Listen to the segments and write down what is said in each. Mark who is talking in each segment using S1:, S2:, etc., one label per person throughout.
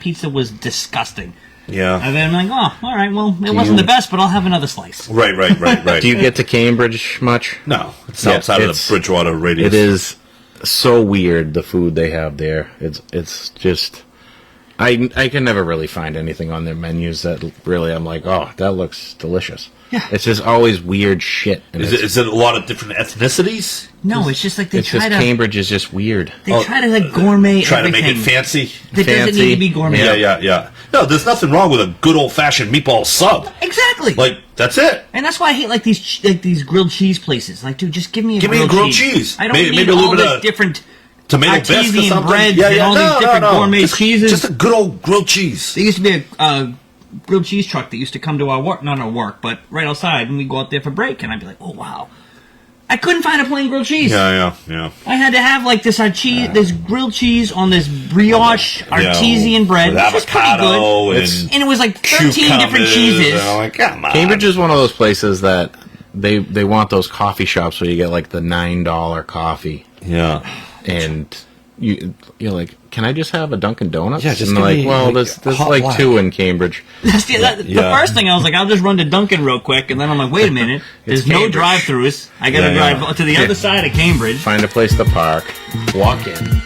S1: pizza was disgusting.
S2: Yeah.
S1: And then I'm like, oh, all right, well, it wasn't the best, but I'll have another slice.
S2: Right.
S3: Do you get to Cambridge much?
S2: No, it's outside of the Bridgewater radius.
S3: It is so weird, the food they have there. It's just... I can never really find anything on their menus that really I'm like, oh, that looks delicious.
S1: Yeah.
S3: It's just always weird shit. And
S2: Is it a lot of different ethnicities?
S1: No, it's just like
S3: Cambridge is just weird.
S1: They try to like gourmet
S2: Try
S1: everything.
S2: to make it fancy.
S1: It doesn't need to be gourmet.
S2: Yeah. No, there's nothing wrong with a good old-fashioned meatball sub.
S1: Exactly.
S2: Like, that's it.
S1: And that's why I hate like these grilled cheese places. Like, dude, just give me a grilled cheese. I don't
S2: maybe
S1: need
S2: a little
S1: all
S2: bit
S1: this
S2: of
S1: different
S2: tomato bisque or
S1: artesian
S2: something.
S1: breads and all these different gourmet cheeses.
S2: Just a good old grilled cheese.
S1: There used to be a grilled cheese truck that used to come to our work, not our work, but right outside, and we'd go out there for break, and I'd be like, oh, wow. I couldn't find a plain grilled cheese.
S2: Yeah.
S1: I had to have like this this grilled cheese on this brioche artesian bread,
S2: with
S1: which was pretty good. And it was like 13 different cheeses.
S2: Like, come on.
S3: Cambridge is one of those places that they want those coffee shops where you get like the $9 coffee.
S2: Yeah.
S3: And you're like, can I just have a Dunkin' Donuts?
S2: Yeah, just
S3: and
S2: give
S3: like,
S2: me,
S3: well,
S2: like,
S3: there's like
S2: black.
S3: 2 in Cambridge.
S1: The first thing I was like, I'll just run to Dunkin' real quick, and then I'm like, wait a minute, there's no drive-thrus. I gotta drive to the other side of Cambridge.
S3: Find a place to park, walk in.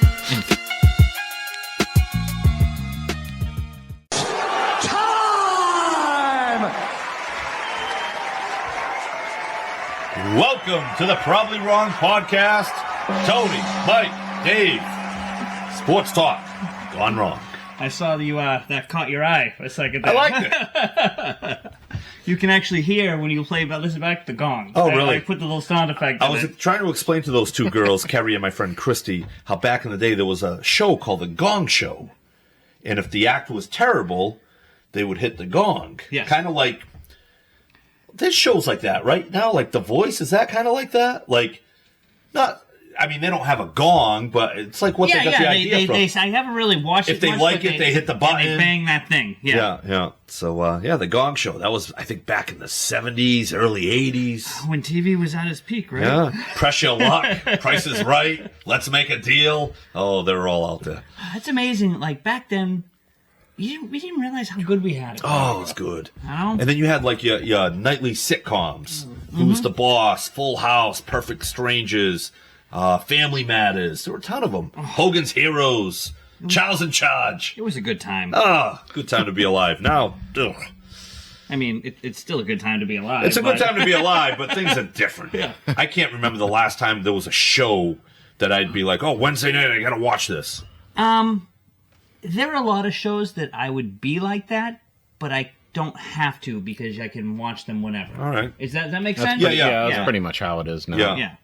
S2: Welcome to the Probably Wrong Podcast. Tony, Mike, Dave. Sports talk gone wrong.
S1: I saw that caught your eye for a second there.
S2: I liked it.
S1: You can actually hear when you listen back the gong.
S2: Oh, really?
S1: I put the little sound effect
S2: I
S1: in
S2: was
S1: it.
S2: trying to explain to those two girls, Carrie and my friend Christy, how back in the day there was a show called The Gong Show. And if the act was terrible, they would hit the gong.
S1: Yes.
S2: Kind of like... There's shows like that right now, like The Voice. Is that kind of like that? Like, not... I mean, they don't have a gong, but it's like what they got the idea from.
S1: I haven't really watched it.
S2: If they like it, they hit the button.
S1: And they bang that thing.
S2: Yeah. So, The Gong Show. That was, I think, back in the 70s, early 80s.
S1: When TV was at its peak, right?
S2: Yeah. Press Your Luck, Price is Right, Let's Make a Deal. Oh, they were all out there.
S1: That's amazing. Like, back then, we didn't realize how good we had it.
S2: Oh, it was good.
S1: Know?
S2: And then you had, like, your nightly sitcoms. Who's the Boss, Full House, Perfect Strangers, Family Matters. There were a ton of them. Hogan's Heroes, Child's in Charge.
S1: It was a good time.
S2: Good time to be alive. Now, ugh.
S1: I mean, it's still a good time to be alive.
S2: It's a good time to be alive, but things are different.
S1: Yeah.
S2: I can't remember the last time there was a show that I'd be like, oh, Wednesday night, I gotta watch this.
S1: There are a lot of shows that I would be like that, but I don't have to because I can watch them whenever.
S2: All right.
S1: Does that make sense?
S2: Yeah,
S3: that's pretty much how it is now.
S1: Yeah.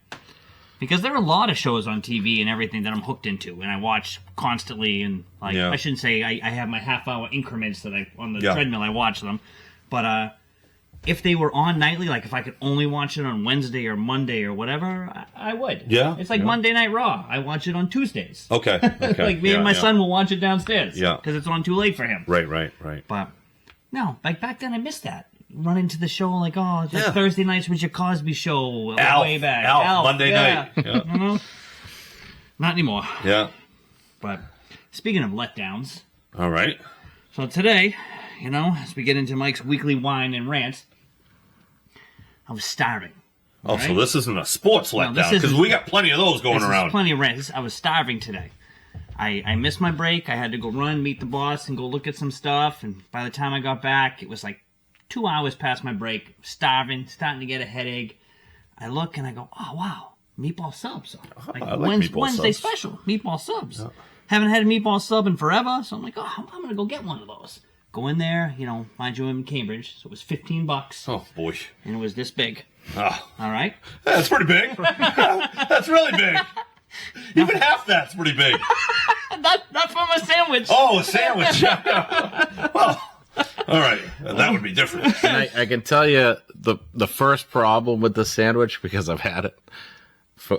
S1: Because there are a lot of shows on TV and everything that I'm hooked into, and I watch constantly. And I shouldn't say I have my half-hour increments that on the treadmill I watch them, but if they were on nightly, like if I could only watch it on Wednesday or Monday or whatever, I would.
S2: Yeah.
S1: It's like Monday Night Raw. I watch it on Tuesdays.
S2: Okay.
S1: Like me and my son will watch it downstairs.
S2: Yeah.
S1: Because it's on too late for him.
S2: Right.
S1: But no, like back then I missed that. Run into the show like, Thursday nights was your Cosby Show way back.
S2: Alf, Monday night. Yeah.
S1: You know? Not anymore.
S2: Yeah.
S1: But speaking of letdowns.
S2: All right.
S1: So today, as we get into Mike's weekly wine and rant, I was starving.
S2: Oh, right? So this isn't a sports letdown, because we got plenty of those going around.
S1: Plenty of rants. I was starving today. I missed my break. I had to go run, meet the boss, and go look at some stuff. And by the time I got back, it was like 2 hours past my break. Starving, starting to get a headache. I look and I go, oh, wow, meatball subs.
S2: I like meatball
S1: Wednesday
S2: subs.
S1: special, meatball subs. Yeah. Haven't had a meatball sub in forever, so I'm like, I'm going to go get one of those. Go in there, mind you, I'm in Cambridge, so it was $15.
S2: Oh, boy.
S1: And it was this big.
S2: Oh.
S1: All right?
S2: That's pretty big. That's really big. Even half that's pretty big.
S1: not from a sandwich.
S2: Oh, a sandwich. Well, all right. That would be different.
S3: And I can tell you the first problem with the sandwich, because I've had it,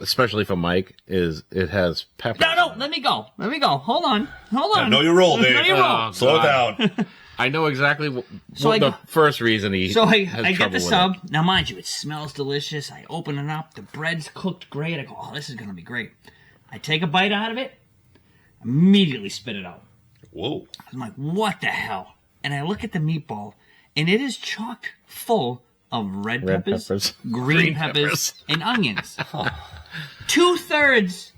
S3: especially for Mike, is it has pepper.
S1: No, let me go. Hold on.
S2: I know your role, Dave.
S1: Know your role.
S2: Slow down.
S3: I know exactly the first reason he
S1: I get the sub. Now, mind you, it smells delicious. I open it up. The bread's cooked great. I go, oh, this is going to be great. I take a bite out of it, immediately spit it out.
S2: Whoa.
S1: I'm like, what the hell? And I look at the meatball, and it is chock full of red peppers, green peppers, and onions. 2/3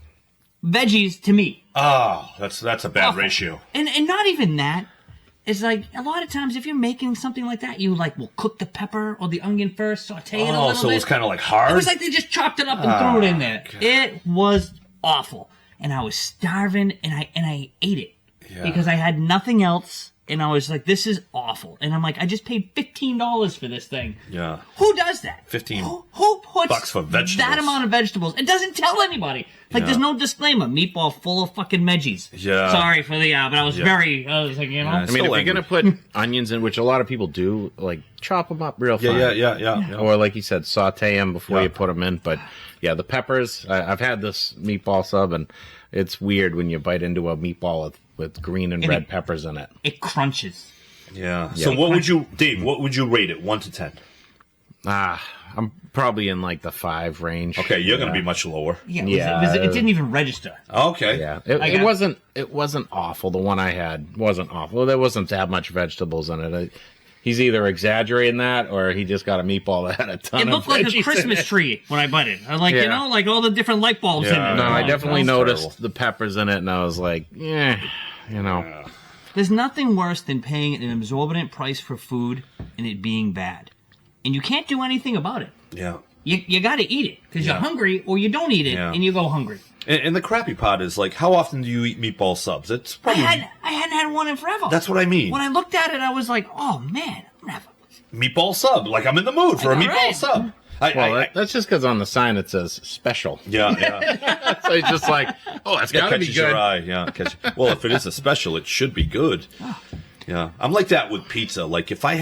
S1: veggies to meat.
S2: Oh, that's a bad ratio.
S1: And not even that. It's like, a lot of times if you're making something like that, you will cook the pepper or the onion first, saute it a little bit.
S2: Oh, so it was kind of like hard?
S1: It was like they just chopped it up and threw it in there. God. It was awful. And I was starving, and I ate it. Yeah. Because I had nothing else, and I was like, this is awful. And I'm like, I just paid $15 for this thing.
S2: Yeah.
S1: Who does that?
S2: 15
S1: Who puts
S2: bucks for vegetables?
S1: That amount of vegetables? It doesn't tell anybody. There's no disclaimer. Meatball full of fucking veggies.
S2: Yeah.
S1: Sorry for the, but I was like,
S3: Yeah, I mean, if you're going to put onions in, which a lot of people do, chop them up real fine.
S2: Yeah.
S3: Or like you said, saute them before you put them in. But yeah, the peppers, I've had this meatball sub, and it's weird when you bite into a meatball with green and red peppers in it.
S1: It crunches.
S2: Yeah. So what would you rate it, 1 to 10?
S3: I'm probably in the 5 range.
S2: Okay, you're going to be much lower.
S1: Yeah. It didn't even register.
S2: Okay.
S3: Yeah. It wasn't awful. The one I had wasn't awful. There wasn't that much vegetables in it. He's either exaggerating that, or he just got a meatball that had a ton of veggies. It
S1: looked like a Christmas tree when I bit it. I'm like, all the different light bulbs in it.
S3: No, I definitely noticed the peppers in it, and I was like,
S1: There's nothing worse than paying an exorbitant price for food and it being bad. And you can't do anything about it.
S2: Yeah.
S1: You got to eat it, because you're hungry, or you don't eat it, and you go hungry.
S2: And the crappy part is, how often do you eat meatball subs? It's probably...
S1: I hadn't had one in forever.
S2: That's what I mean.
S1: When I looked at it, I was like, oh, man, I'm going to have
S2: a... Meatball sub. I'm in the mood for a meatball sub.
S3: That's just because on the sign it says special.
S2: Yeah.
S3: So it's just that's got to be good.
S2: Your eye. Yeah. Well, if it is a special, it should be good. Yeah. I'm like that with pizza. If I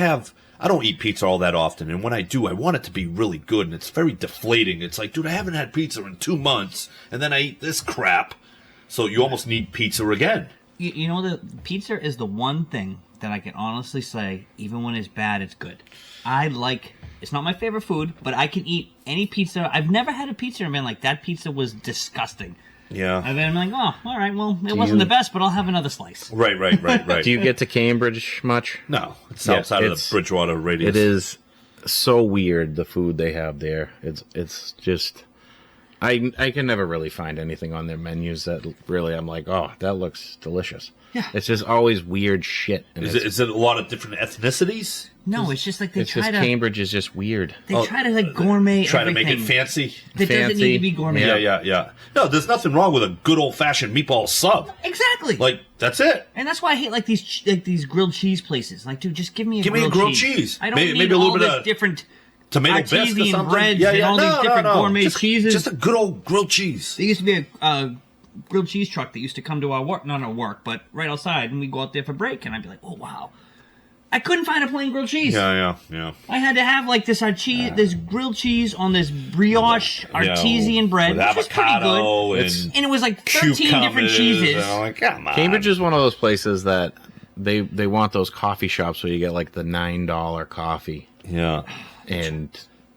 S2: don't eat pizza all that often, and when I do, I want it to be really good, and it's very deflating. It's like, dude, I haven't had pizza in 2 months, and then I eat this crap. So you almost need pizza again.
S1: You know, the pizza is the one thing that I can honestly say, even when it's bad, it's good. It's not my favorite food, but I can eat any pizza. I've never had a pizza and been like, that pizza was disgusting.
S2: Yeah.
S1: And then I'm like, oh, all right, well, it wasn't the best, but I'll have another slice.
S2: Right.
S3: Do you get to Cambridge much?
S2: No. It's outside of the Bridgewater radius.
S3: It is so weird, the food they have there. It's just... I can never really find anything on their menus that really I'm like, oh, that looks delicious.
S1: Yeah.
S3: It's just always weird shit.
S2: Is it a lot of different ethnicities?
S1: No, it's just they try to...
S3: Cambridge is just weird.
S1: They try to gourmet
S2: Try
S1: everything.
S2: to make it fancy.
S1: It doesn't need to be gourmet.
S2: Yeah. No, there's nothing wrong with a good old-fashioned meatball sub.
S1: Exactly.
S2: That's it.
S1: And that's why I hate these grilled cheese places. Dude, just give me a grilled
S2: cheese.
S1: I don't need all this different...
S2: Tomato bisque or something?
S1: Breads and all these different gourmet cheeses.
S2: Just a good old grilled cheese.
S1: There used to be a grilled cheese truck that used to come to our work, not our work, but right outside, and we'd go out there for break, and I'd be like, oh, wow. I couldn't find a plain grilled cheese.
S2: Yeah.
S1: I had to have this grilled cheese on this brioche artesian bread, which was pretty good. And it was 13 different cheeses.
S2: Come on.
S3: Cambridge is one of those places that they want those coffee shops where you get the $9 coffee.
S2: Yeah.
S3: And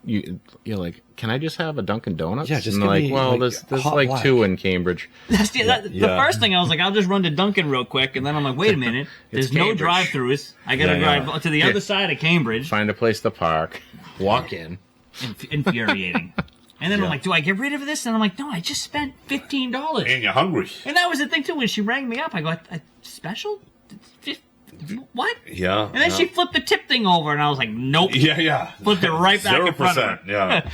S3: you're like, can I just have a Dunkin' Donuts?
S2: Yeah, just
S3: and
S2: give me,
S3: there's
S2: black.
S3: 2 in Cambridge.
S1: The first thing I was like, I'll just run to Dunkin' real quick, and then I'm like, wait a minute, there's no drive-throughs. I gotta drive to the other side of Cambridge.
S3: Find a place to park, walk in.
S1: Infuriating. And then I'm like, do I get rid of this? And I'm like, no, I just spent $15.
S2: And you're hungry.
S1: And that was the thing too. When she rang me up, I go, a special? What?
S2: Yeah.
S1: And then she flipped the tip thing over, and I was like, nope.
S2: Yeah.
S1: Flipped it right back in front of her.
S2: Yeah.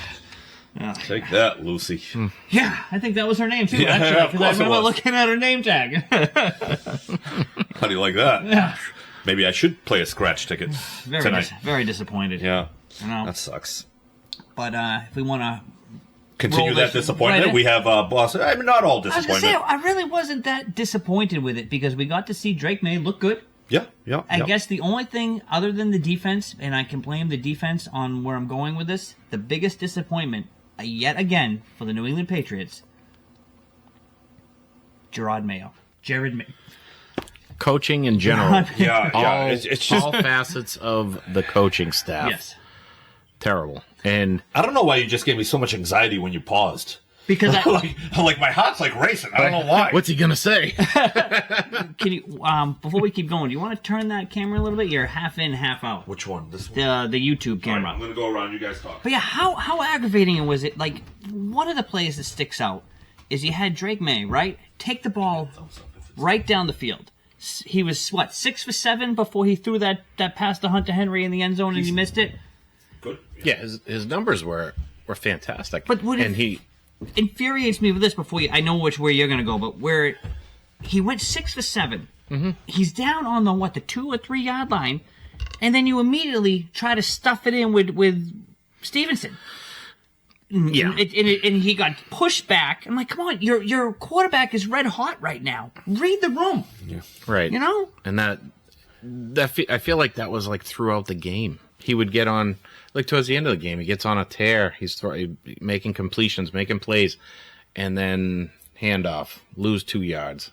S2: Take that, Lucy.
S1: Yeah, I think that was her name too, actually, because I remember looking at her name tag.
S2: How do you like that?
S1: Yeah.
S2: Maybe I should play a scratch ticket tonight.
S1: Very disappointed.
S2: Yeah.
S1: I know.
S2: That sucks.
S1: But if we want to
S2: continue that disappointment, we have boss. I mean, not all disappointment.
S1: I was going to say, I really wasn't that disappointed with it because we got to see Drake May look good.
S2: Yeah.
S1: I guess the only thing other than the defense, and I can blame the defense on where I'm going with this, the biggest disappointment, yet again, for the New England Patriots, Jerod Mayo.
S3: Coaching in general.
S2: Yeah. It's just
S3: all facets of the coaching staff.
S1: Yes.
S3: Terrible. And
S2: I don't know why you just gave me so much anxiety when you paused.
S1: Because
S2: like my heart's like racing. I don't know why.
S3: What's he gonna say?
S1: Can you before we keep going, do you want to turn that camera a little bit? You're half in, half out.
S2: Which one? This one?
S1: The YouTube camera.
S2: Right, I'm gonna go around. You guys talk.
S1: But yeah, how aggravating was it? Like, one of the plays that sticks out is you had Drake May, right? Take the ball right down the field. He was 6 for 7 before he threw that pass to Hunter Henry in the end zone and he missed it.
S2: Good.
S3: Yeah, his numbers were fantastic.
S1: But he infuriates me with this before I know where you're going to go, but where he went 6 for 7. Mm-hmm. He's down on the 2 or 3 yard line, and then you immediately try to stuff it in with Stevenson.
S3: Yeah.
S1: And he got pushed back. I'm like, come on, your quarterback is red hot right now. Read the room. Yeah.
S3: Right.
S1: You know?
S3: And I feel like that was like throughout the game. He would get on, like towards the end of the game, he gets on a tear. He's making completions, making plays, and then handoff, lose 2 yards.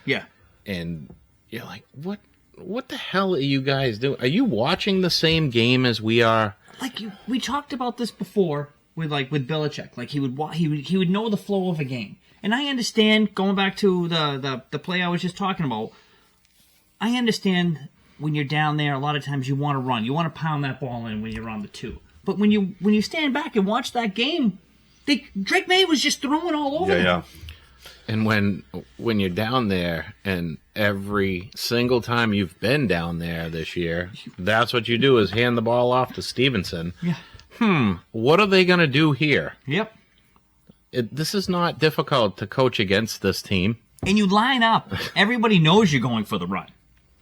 S1: Yeah.
S3: And you're like, what the hell are you guys doing? Are you watching the same game as we are?
S1: Like, we talked about this before with Belichick. Like, he would know the flow of a game. And I understand, going back to the play I was just talking about, I understand when you're down there, a lot of times you want to run. You want to pound that ball in when you're on the 2. But when you stand back and watch that game, Drake May was just throwing all over them.
S2: Yeah.
S3: And when you're down there, and every single time you've been down there this year, that's what you do is hand the ball off to Stevenson.
S1: Yeah.
S3: What are they going to do here?
S1: Yep.
S3: This is not difficult to coach against this team.
S1: And you line up. Everybody knows you're going for the run.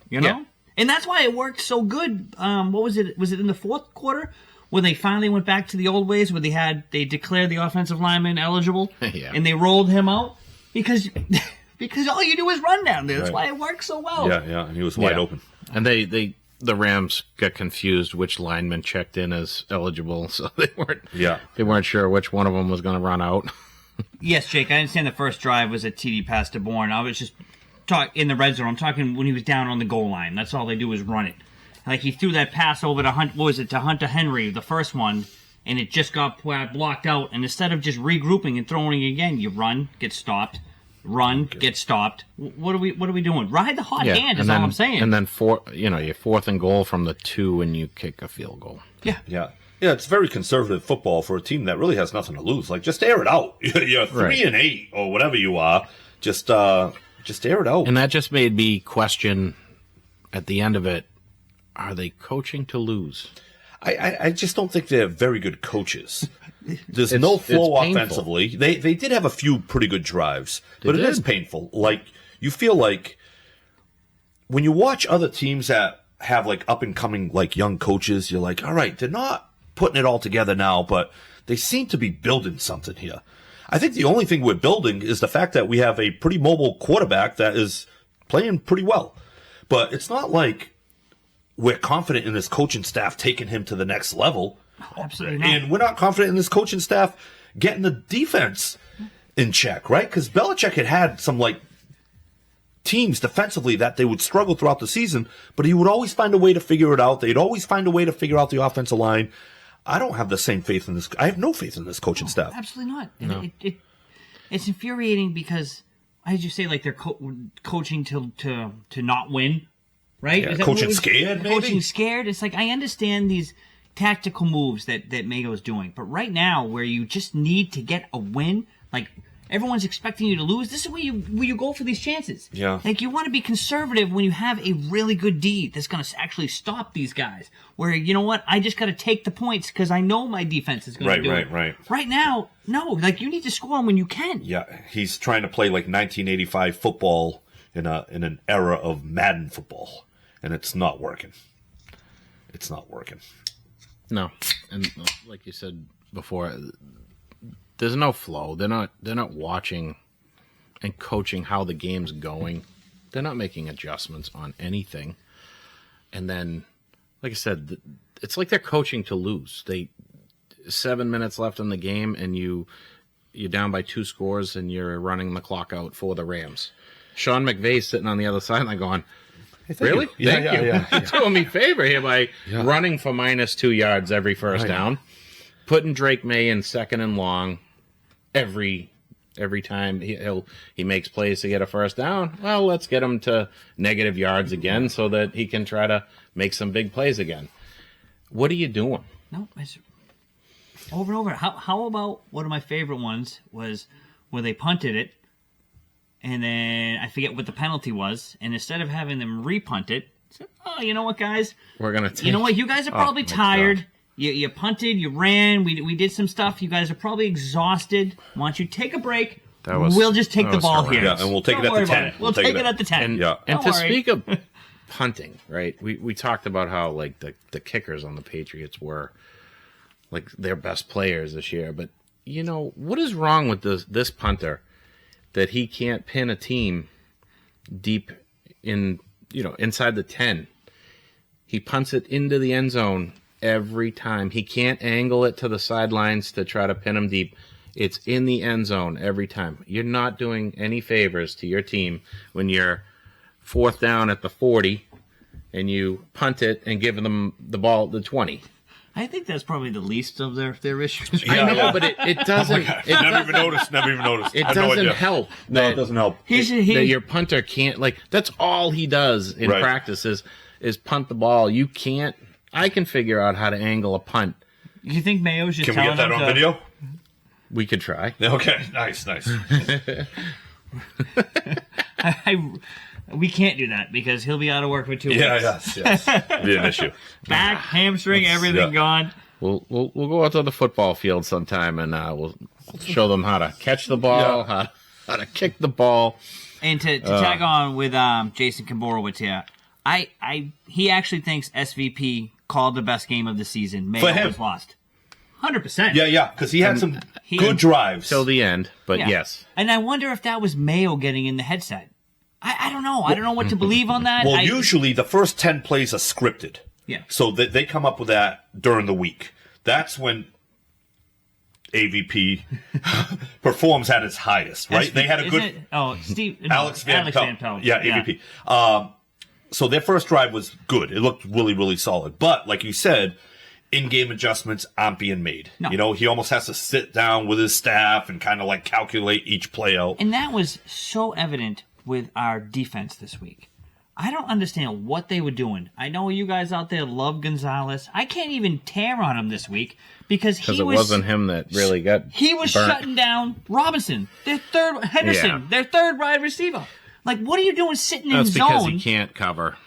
S1: You know?
S3: Yeah.
S1: And that's why it worked so good. What was it? Was it in the fourth quarter when they finally went back to the old ways where they declared the offensive lineman eligible
S3: Yeah.
S1: and they rolled him out? Because all you do is run down there. That's why it works so well.
S2: Yeah, and he was wide open.
S3: And the Rams got confused which lineman checked in as eligible, so they weren't sure which one of them was going to run out.
S1: Yes, Jake, I understand the first drive was a TD pass to Bourne. I was just in the red zone. I'm talking when he was down on the goal line. That's all they do is run it. Like, he threw that pass over to Hunter Henry, the first one, and it just got blocked out. And instead of just regrouping and throwing again, you run, get stopped, get stopped. What are we doing? Ride the hot hand is all I'm saying.
S3: And then you're 4th and goal from the 2 and you kick a field goal.
S2: Yeah, it's very conservative football for a team that really has nothing to lose. Like, just air it out. You're 3-8 or whatever you are. Just air it out.
S3: And that just made me question at the end of it, are they coaching to lose?
S2: I just don't think they're very good coaches. There's no flow offensively. They did have a few pretty good drives, but it is painful. Like, you feel like when you watch other teams that have like up and coming like young coaches, you're like, all right, they're not putting it all together now, but they seem to be building something here. I think the only thing we're building is the fact that we have a pretty mobile quarterback that is playing pretty well. But it's not like we're confident in this coaching staff taking him to the next level.
S1: Oh, absolutely not.
S2: And we're not confident in this coaching staff getting the defense in check, right? Because Belichick had some like teams defensively that they would struggle throughout the season, but he would always find a way to figure it out. They'd always find a way to figure out the offensive line. I don't have the same faith in this. I have no faith in this coaching staff.
S1: Absolutely not.
S3: No.
S1: It's infuriating because, as you say, like they're coaching to not win, right?
S2: Yeah, coaching scared, maybe?
S1: Coaching scared. It's like, I understand these tactical moves that Mayo's doing, but right now, where you just need to get a win, like everyone's expecting you to lose, this is where you go for these chances.
S2: Yeah.
S1: Like, you want to be conservative when you have a really good D that's going to actually stop these guys. Where, you know what, I just got to take the points because I know my defense is going to do it.
S2: Right.
S1: Right now, no. Like, you need to score them when you can.
S2: Yeah, he's trying to play like 1985 football in an era of Madden football, and it's not working. It's not working.
S3: No, and like you said before, there's no flow. They're not watching and coaching how the game's going. They're not making adjustments on anything. And then, like I said, it's like they're coaching to lose. 7 minutes left in the game, and you're down by 2 scores, and you're running the clock out for the Rams. Sean McVay's sitting on the other side, and I'm going, really?
S2: Yeah,
S3: Thank you. You're doing me a favor here by running for minus 2 yards every first down, putting Drake May in 2nd and long, every time he makes plays to get a first down. Well, let's get him to negative yards again so that he can try to make some big plays again. What are you doing?
S1: No, it's over and over. How about one of my favorite ones was where they punted it, and then I forget what the penalty was, and instead of having them repunt it, said, oh, you know what, guys?
S3: We're gonna take...
S1: You know what? You guys are probably tired. You punted, you ran, we did some stuff. You guys are probably exhausted. Why don't you take a break? We'll just take the ball here.
S2: Yeah, and we'll take it at the 10.
S1: We'll take it at the 10.
S3: And to speak of punting, right? We talked about how like the kickers on the Patriots were like their best players this year. But you know, what is wrong with this punter that he can't pin a team deep in, inside the 10? He punts it into the end zone every time. He can't angle it to the sidelines to try to pin him deep. It's in the end zone every time. You're not doing any favors to your team when you're 4th down at the 40 and you punt it and give them the ball at the 20.
S1: I think that's probably the least of their issues.
S3: Yeah, I know, but it doesn't.
S2: Never even noticed.
S3: It doesn't help.
S2: No, it doesn't help.
S3: That your punter can't, that's all he does in practice is punt the ball. You can't. I can figure out how to angle a punt.
S1: You think Mayo's just
S2: telling
S1: them
S2: Can we get that on video?
S3: We could try.
S2: Okay, nice.
S1: We can't do that because he'll be out of work for 2 weeks.
S2: Yes. It'll be an issue.
S1: Back, hamstring, everything gone.
S3: We'll go out to the football field sometime and we'll show them how to catch the ball, how to kick the ball.
S1: And to tag on with Jason Komborowicz here, he actually thinks SVP called the best game of the season. Mayo was lost. 100%.
S2: Yeah, because he had some good drives.
S3: Till the end, but yes.
S1: And I wonder if that was Mayo getting in the headset. I don't know. I don't know what to believe on that.
S2: Well, usually the first 10 plays are scripted.
S1: Yeah.
S2: So they come up with that during the week. That's when AVP performs at its highest, right? They had a good... Alex Van Pelt. Yeah, AVP. So their first drive was good. It looked really, really solid. But, like you said, in-game adjustments aren't being made. No. He almost has to sit down with his staff and kind of calculate each play out.
S1: And that was so evident with our defense this week. I don't understand what they were doing. I know you guys out there love Gonzalez. I can't even tear on him this week because
S3: it wasn't him that really got
S1: He was
S3: burnt.
S1: shutting down Robinson, their third wide receiver. What are you doing sitting in zone?
S3: That's because he can't cover.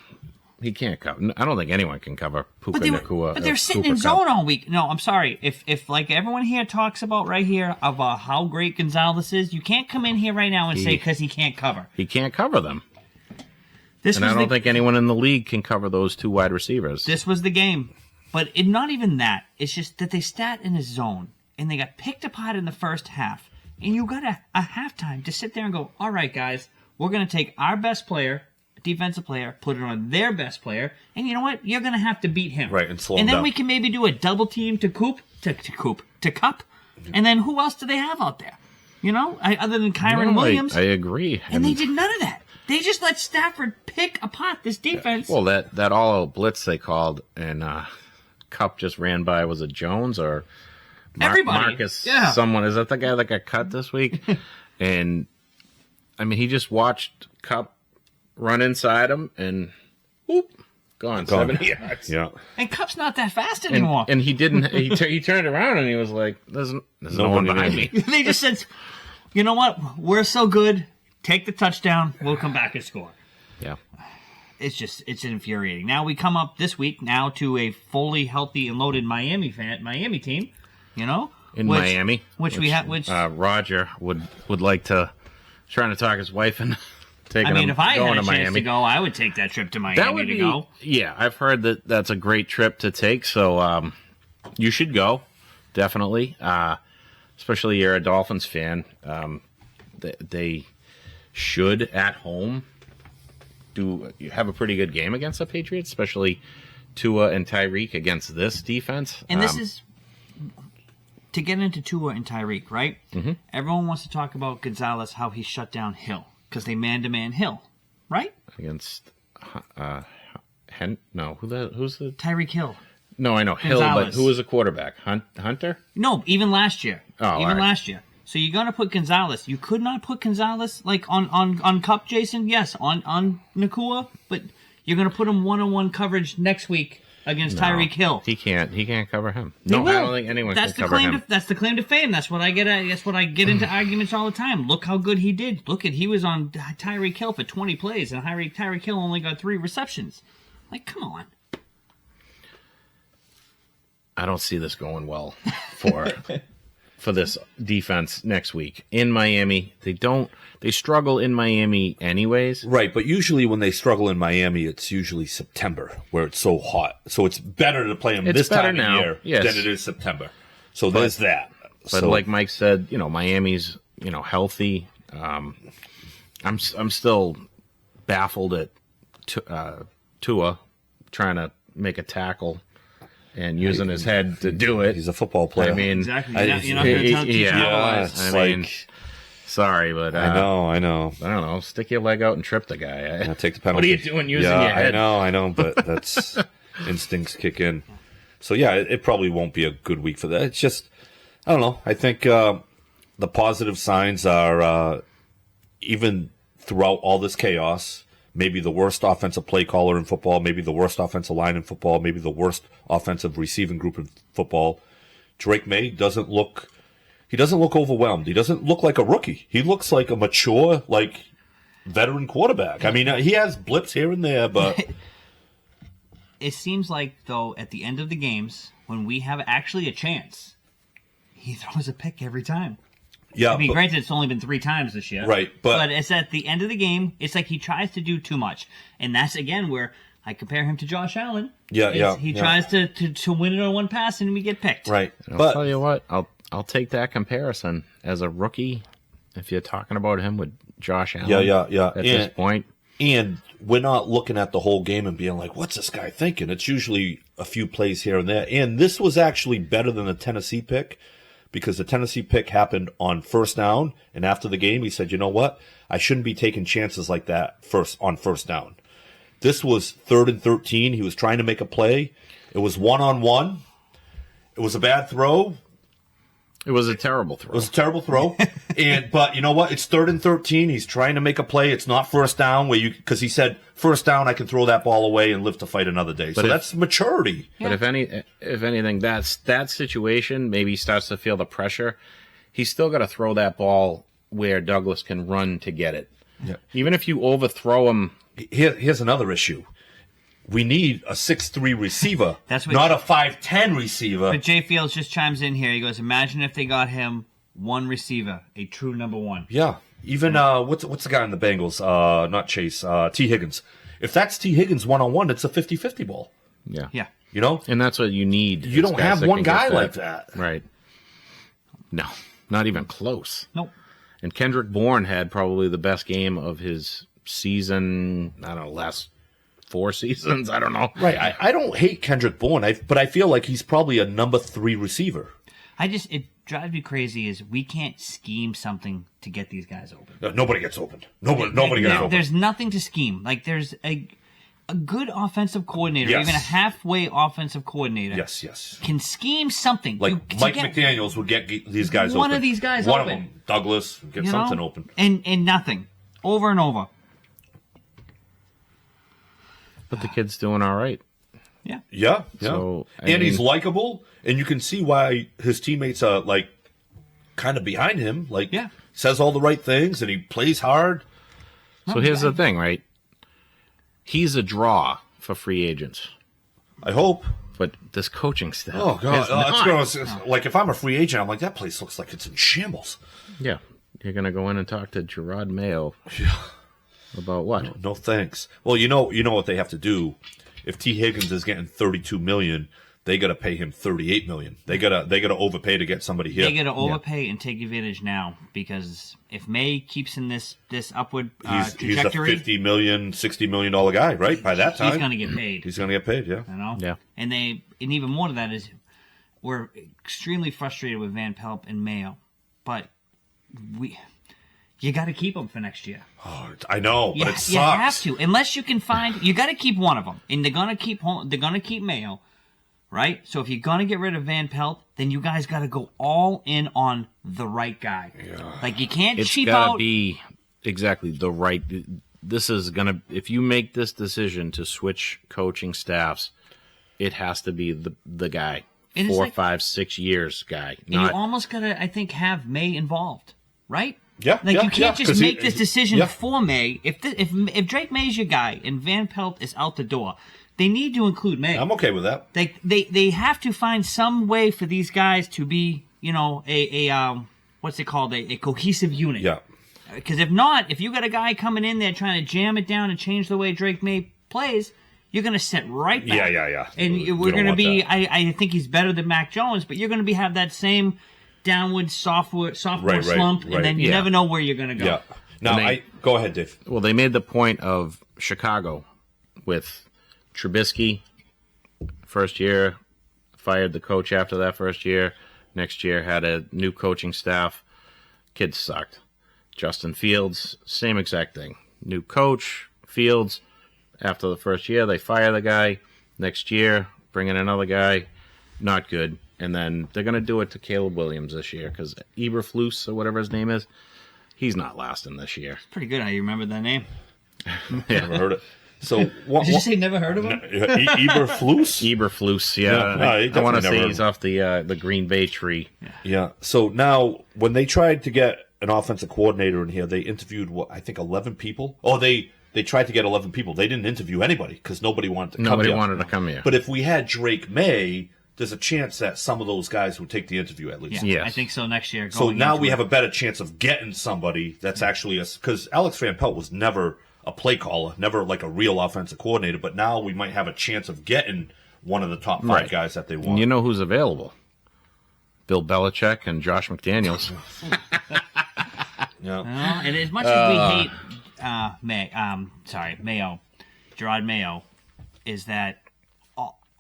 S3: He can't cover. I don't think anyone can cover Puka Nacua.
S1: But they're sitting in zone all week. No, I'm sorry. If everyone here talks about right here about how great Gonzalez is, you can't come in here right now and say because he can't cover.
S3: He can't cover them. I don't think anyone in the league can cover those two wide receivers.
S1: This was the game. But not even that. It's just that they sat in a zone, and they got picked apart in the first half. And you got a halftime to sit there and go, all right, guys, we're going to take our best player, defensive player, put it on their best player, and you know what? You're going to have to beat him.
S2: Right, and slow him
S1: down.
S2: And then
S1: we can maybe do a double team to Cup. And then who else do they have out there? Other than Kyron Williams.
S3: I agree.
S1: And they did none of that. They just let Stafford pick apart this defense.
S3: Well, that all-out blitz they called, and Cup just ran by, was it Jones or
S1: everybody?
S3: Marcus? Yeah. Someone. Is that the guy that got cut this week? And, he just watched Cup run inside him, and whoop, gone. 7 yards.
S2: Yeah.
S1: And Cup's not that fast anymore.
S3: And he didn't. He turned around and he was like, "There's no one behind me."
S1: They just said, "You know what? We're so good. Take the touchdown. We'll come back and score."
S3: Yeah.
S1: It's infuriating. Now we come up this week now to a fully healthy and loaded Miami team.
S3: Miami,
S1: which
S3: Roger would like to trying to talk his wife and.
S1: If I had a chance to go, I would take that trip to Miami to go.
S3: Yeah, I've heard that's a great trip to take, so you should go, definitely. Especially you're a Dolphins fan. They should, at home, have a pretty good game against the Patriots, especially Tua and Tyreek against this defense.
S1: And this is, to get into Tua and Tyreek, right? Mm-hmm. Everyone wants to talk about Gonzalez, how he shut down Hill. Because they man-to-man Hill, right?
S3: Against, who's the...
S1: Tyreek Hill.
S3: No, I know Gonzalez. Hill, but who was the quarterback? Hunter?
S1: No, even last year. Last year. So you're going to put Gonzalez. You could not put Gonzalez like on Cup, Jason. Yes, on Nakua, but you're going to put him one-on-one coverage next week against Tyreek Hill.
S3: He can't cover him.
S1: They
S3: No,
S1: will.
S3: I don't think anyone can cover him.
S1: That's the claim to fame. That's what I get. That's what I get into arguments all the time. Look how good he did. He was on Tyreek Hill for 20 plays, and Tyreek Hill only got 3 receptions. Like, come on.
S3: I don't see this going well for this defense next week in Miami. They struggle in Miami anyways.
S2: Right, but usually when they struggle in Miami, it's usually September where it's so hot. So it's better to play them this time of year than it is September. So there's that.
S3: But like Mike said, Miami's healthy. I'm still baffled at Tua trying to make make and using his head to do it.
S2: He's a football player.
S3: I mean,
S1: exactly. You're not going to tell teach otherwise.
S3: I mean, sorry, but
S2: I know.
S3: I don't know. Stick your leg out and trip the guy.
S2: Take the penalty.
S3: What are you doing using your head?
S2: I know, but that's instincts kick in. So yeah, it probably won't be a good week for that. It's just, I don't know. I think the positive signs are even throughout all this chaos. Maybe the worst offensive play caller in football, maybe the worst offensive line in football, maybe the worst offensive receiving group in football. Drake May doesn't look overwhelmed. He doesn't look like a rookie. He looks like a mature, veteran quarterback. I mean, he has blips here and there, but
S1: it seems like, though, at the end of the games, when we have actually a chance, he throws a pick every time.
S2: Yeah,
S1: I mean, granted, it's only been 3 times this year.
S2: Right,
S1: but it's at the end of the game, it's like he tries to do too much. And that's, again, where I compare him to Josh Allen. He tries to win it on one pass, and we get picked.
S2: Right.
S3: I'll tell you what, I'll take that comparison. As a rookie, if you're talking about him with Josh Allen at this point.
S2: And we're not looking at the whole game and being like, what's this guy thinking? It's usually a few plays here and there. And this was actually better than the Tennessee pick, because the Tennessee pick happened on first down, and after the game, he said, you know what? I shouldn't be taking chances like that on first down. This was 3rd and 13. He was trying to make a play. It was 1-on-1. It was a bad throw.
S3: It was a terrible throw.
S2: But you know what? It's 3rd and 13. He's trying to make a play. It's not first down because he said, first down, I can throw that ball away and live to fight another day. So that's maturity.
S3: But if anything, that situation, maybe he starts to feel the pressure. He's still got to throw that ball where Douglas can run to get it.
S2: Yeah.
S3: Even if you overthrow him.
S2: Here's another issue. We need a 6'3" receiver, not a 5'10" receiver.
S1: But Jay Fields just chimes in here. He goes, imagine if they got him one receiver, a true number 1.
S2: Yeah. Even, what's the guy in the Bengals? Not Chase, T. Higgins. If that's T. Higgins one-on-one, it's a 50-50 ball.
S3: Yeah.
S1: Yeah.
S2: You know?
S3: And that's what you need.
S2: You don't have one guy like that.
S3: Right. No. Not even close.
S1: Nope.
S3: And Kendrick Bourne had probably the best game of his season, I don't know, last 4 seasons. I don't know.
S2: Right. I don't hate Kendrick Bourne, but I feel like he's probably a number 3 receiver.
S1: It drives me crazy is we can't scheme something to get these guys open.
S2: Nobody gets open. Nobody gets open.
S1: There's nothing to scheme. Like, there's a good offensive coordinator,
S2: yes.
S1: even a halfway offensive coordinator.
S2: Yes.
S1: Can scheme something.
S2: Like Mike McDaniels would get these guys open.
S1: One of these guys open.
S2: One of them, Douglas, get something open.
S1: And nothing. Over and over.
S3: But the kid's doing all right.
S2: Yeah.
S3: So,
S2: he's likable, and you can see why his teammates are, kind of behind him. Says all the right things, and he plays hard.
S3: So here's the thing, right? He's a draw for free agents.
S2: I hope.
S3: But this coaching staff.
S2: Oh, God. Like, if I'm a free agent, I'm like, that place looks like it's in shambles.
S3: Yeah. You're going to go in and talk to Jerod Mayo.
S2: Yeah.
S3: About what?
S2: No thanks. Well, you know what they have to do. If T. Higgins is getting $32 million, they got to pay him $38 million. They got to overpay to get somebody here.
S1: They got to overpay and take advantage now, because if May keeps in this upward trajectory,
S2: he's a $50 million, $60 million guy, right? By that time,
S1: he's going to get paid.
S2: He's going to get paid, yeah.
S1: You know?
S3: Yeah.
S1: And even more to that is, we're extremely frustrated with Van Pelt and Mayo, but you got to keep them for next year.
S2: Oh, I know, but it sucks.
S1: You have to, unless you can find. You got to keep one of them, and they're gonna keep Mayo, right? So if you're going to get rid of Van Pelt, then you guys got to go all in on the right guy. Yeah. Like, you can't cheap out.
S3: It's got to be exactly the right. This is going to, if you make this decision to switch coaching staffs, it has to be the guy. 4, 5, 6 years guy.
S1: And you almost got to, I think, have May involved, right?
S2: Yeah.
S1: Like, you can't just make this decision for May. If Drake May's your guy and Van Pelt is out the door, they need to include May.
S2: I'm okay with that.
S1: They have to find some way for these guys to be, a what's it called, a cohesive unit.
S2: Yeah.
S1: Because if not, if you got a guy coming in there trying to jam it down and change the way Drake May plays, you're going to sit right back.
S2: Yeah.
S1: And we're going to be, I think he's better than Mac Jones, but you're going to have that same downward sophomore slump, and then you never know where you're going to go.
S2: Yeah. Now, go ahead, Dave.
S3: Well, they made the point of Chicago with Trubisky, first year, fired the coach after that first year. Next year, had a new coaching staff. Kids sucked. Justin Fields, same exact thing. New coach, Fields. After the first year, they fire the guy. Next year, bring in another guy. Not good. And then they're going to do it to Caleb Williams this year because Eberflus, or whatever his name is, he's not lasting this year.
S1: It's pretty good how you remember that name.
S2: Never heard it. So
S1: did you say never heard of him?
S2: Eberflus?
S3: Eberflus, yeah. I want to say he's off the Green Bay tree.
S2: Yeah. So now, when they tried to get an offensive coordinator in here, they interviewed, 11 people? Oh, they tried to get 11 people. They didn't interview anybody because nobody wanted to come here.
S3: Nobody wanted to come here.
S2: But if we had Drake May, there's a chance that some of those guys would take the interview at least.
S1: Yeah, yes. I think so next year.
S2: So now we have a better chance of getting somebody that's actually because Alex Van Pelt was never a play caller, never like a real offensive coordinator, but now we might have a chance of getting one of the top 5 guys that they want.
S3: And you know who's available? Bill Belichick and Josh McDaniels.
S1: Yeah. And as much as we hate Mayo, Jerod Mayo, is that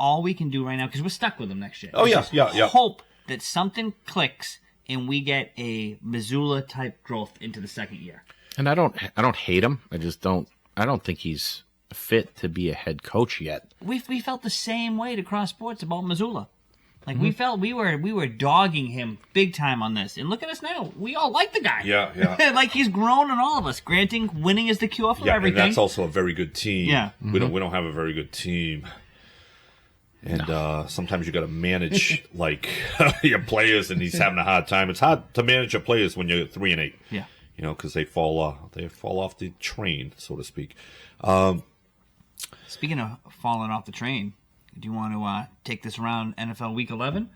S1: all we can do right now, because we're stuck with him next year.
S2: Oh, yeah.
S1: Hope that something clicks and we get a Missoula-type growth into the second year.
S3: And I don't hate him. I don't think he's fit to be a head coach yet.
S1: We felt the same way to Cross Sports about Missoula. Like, we felt we were dogging him big time on this. And look at us now. We all like the guy.
S2: Yeah.
S1: Like, he's grown on all of us. Granting, winning is the cure for everything.
S2: And that's also a very good team.
S1: Yeah.
S2: We don't have a very good team. And sometimes you got to manage, like, your players, and he's having a hard time. It's hard to manage your players when you're 3-8.
S1: Yeah.
S2: Because they fall off the train, so to speak.
S1: Speaking of falling off the train, do you want to take this around NFL Week 11?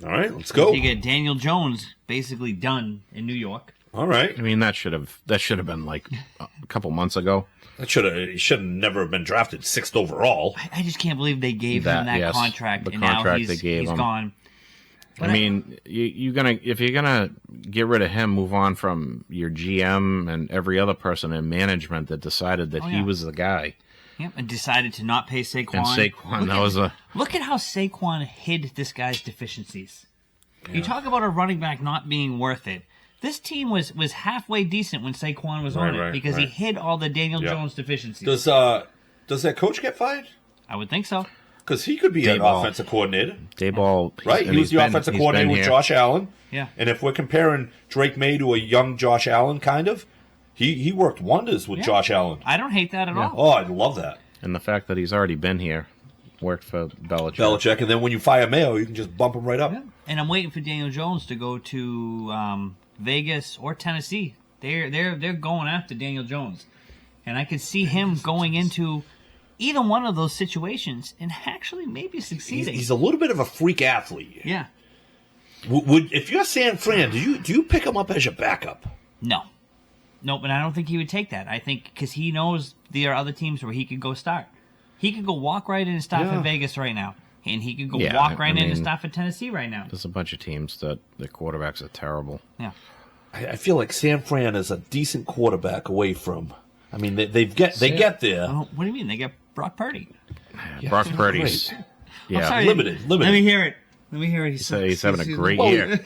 S2: All right, let's go.
S1: You get Daniel Jones basically done in New York.
S2: All right.
S3: I mean, that should have been like a couple months ago.
S2: He should have never been drafted 6th overall.
S1: I just can't believe they gave him that contract, and now he's gone.
S3: But I mean, if you're gonna get rid of him, move on from your GM and every other person in management that decided that he was the guy.
S1: Yep, and decided to not pay Saquon.
S3: And Saquon,
S1: look at how Saquon hid this guy's deficiencies. Yeah. You talk about a running back not being worth it. This team was halfway decent when Saquon was on it because he hid all the Daniel Jones deficiencies.
S2: Does that coach get fired?
S1: I would think so.
S2: Because he could be an offensive coordinator.
S3: Dayball.
S2: Right? He was the offensive coordinator with Josh Allen.
S1: Yeah.
S2: And if we're comparing Drake May to a young Josh Allen, kind of, he worked wonders with Josh Allen.
S1: I don't hate that at all.
S2: Oh, I love that.
S3: And the fact that he's already been here, worked for Belichick.
S2: And then when you fire Mayo, you can just bump him right up. Yeah.
S1: And I'm waiting for Daniel Jones to go to Vegas or Tennessee. They're going after Daniel Jones. And I could see him going into either one of those situations and actually maybe succeeding.
S2: He's a little bit of a freak athlete.
S1: Yeah.
S2: Would if you're San Fran, do you pick him up as your backup?
S1: No, but I don't think he would take that. I think because he knows there are other teams where he could go start. He could go walk right in and start for Vegas right now. And he could go walk right in and start for Tennessee right now.
S3: There's a bunch of teams that the quarterbacks are terrible.
S1: Yeah.
S2: I feel like San Fran is a decent quarterback away from. I mean, they get there.
S1: Oh, what do you mean? They get Brock Purdy.
S3: Yeah, Brock Purdy's
S2: limited.
S1: Let me hear it.
S3: He's having a great year.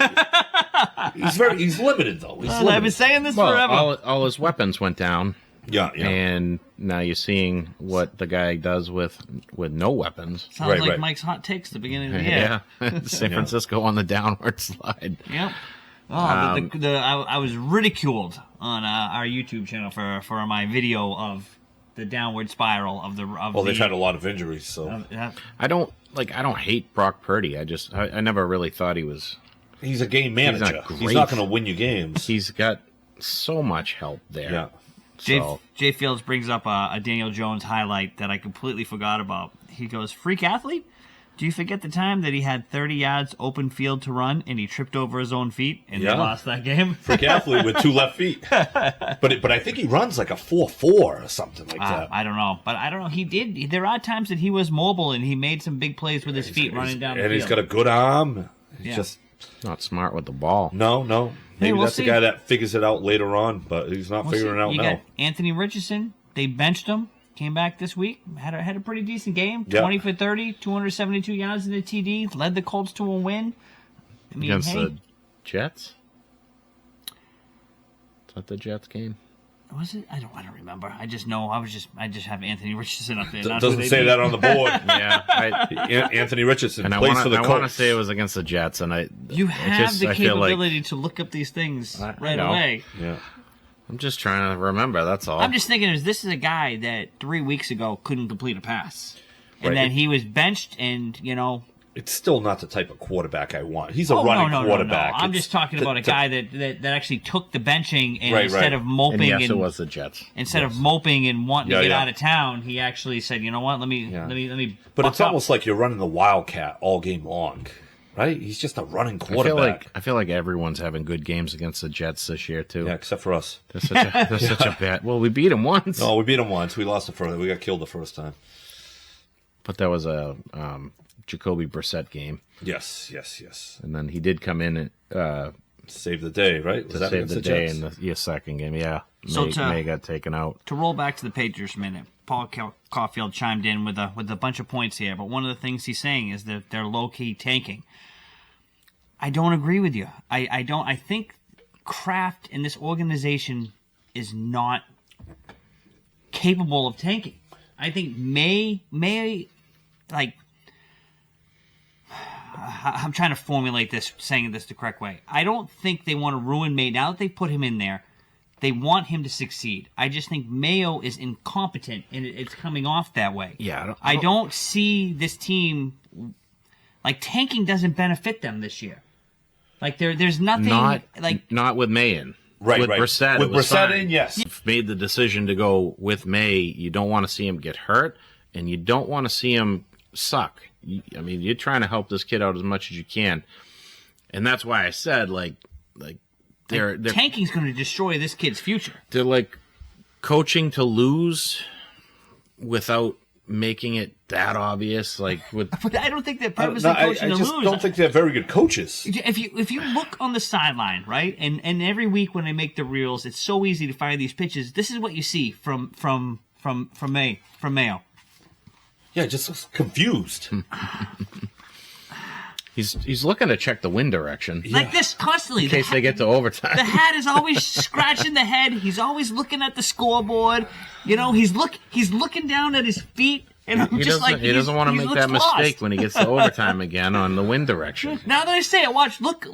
S2: He's limited though.
S1: I've been saying this forever.
S3: All his weapons went down.
S2: Yeah.
S3: And now you're seeing what the guy does with no weapons.
S1: Sounds like Mike's hot takes at the beginning of the year.
S3: Yeah. San Francisco on the downward slide.
S1: Yep. Oh, I was ridiculed on our YouTube channel for my video of the downward spiral of the.
S2: They've had a lot of injuries, so
S3: I don't hate Brock Purdy. I never really thought he was.
S2: He's a game manager. He's not going to win you games.
S3: He's got so much help there.
S2: Yeah.
S1: Jay Fields brings up a Daniel Jones highlight that I completely forgot about. He goes, "Freak athlete? Do you forget the time that he had 30 yards open field to run and he tripped over his own feet and they lost that game?"
S2: Freak athlete with 2 left feet. But I think he runs like a 4.4 or something like that.
S1: I don't know. He did. There are times that he was mobile and he made some big plays with his feet running down the field.
S2: And he's got a good arm. He's just
S3: not smart with the ball.
S2: No. Maybe that's the guy that figures it out later on, but he's not figuring it out now.
S1: Got Anthony Richardson. They benched him. Came back this week. Had a pretty decent game. 20 for 30, 272 yards in the TD. Led the Colts to a win.
S3: Against the Jets? Is that the Jets game?
S1: Was it? I don't remember. I just know. I just have Anthony Richardson up there.
S2: Doesn't say that on the board.
S3: Yeah,
S2: Anthony Richardson
S3: and
S2: plays for the Colts.
S3: I want to say it was against the Jets, and
S1: you have the capability to look up these things right away.
S2: Yeah.
S3: I'm just trying to remember. That's all.
S1: I'm just thinking, this is a guy that 3 weeks ago couldn't complete a pass, and then he was benched, and
S2: it's still not the type of quarterback I want. He's a running quarterback.
S1: No. I'm just talking about a guy that actually took the benching and instead of moping.
S3: And yes, it was the Jets.
S1: Instead of moping and wanting to get out of town, he actually said, "You know what? Let me."
S2: But it's almost like you're running the Wildcat all game long, right? He's just a running quarterback.
S3: I feel like everyone's having good games against the Jets this year too.
S2: Yeah, except for us.
S3: They're such a bad. Well, we beat them once.
S2: No, we beat them once. We lost the first. We got killed the first time.
S3: But that was a Jacoby Brissett game.
S2: Yes.
S3: And then he did come in and
S2: save the day, right?
S3: To save the day in the second game, yeah. May got taken out.
S1: To roll back to the Patriots a minute, Paul Caulfield chimed in with a bunch of points here, but one of the things he's saying is that they're low-key tanking. I don't agree with you. I think Kraft and this organization is not capable of tanking. I think May like... I'm trying to formulate this, saying this the correct way. I don't think they want to ruin May. Now that they put him in there, they want him to succeed. I just think Mayo is incompetent, and it's coming off that way.
S3: Yeah,
S1: I don't see this team... Like, tanking doesn't benefit them this year. Like, there's nothing...
S3: Not with May in.
S2: Right.
S3: Brissett,
S2: with Brissett in, yes.
S3: You've made the decision to go with May. You don't want to see him get hurt, and you don't want to see him suck. I mean, you're trying to help this kid out as much as you can, and that's why I said they're
S1: tanking's going to destroy this kid's future.
S3: They're like coaching to lose without making it that obvious. But
S1: I don't think they're purposely coaching to lose.
S2: I don't think they're very good coaches.
S1: If you look on the sideline, right, and every week when I make the reels, it's so easy to find these pitches. This is what you see from Mayo.
S2: Yeah, just confused.
S3: He's looking to check the wind direction.
S1: Like this constantly.
S3: In case they get to overtime.
S1: The hat is always scratching the head. He's always looking at the scoreboard. He's looking down at his feet. And he
S3: doesn't want to make that mistake when he gets to overtime again on the wind direction.
S1: Now that I say it, watch, look.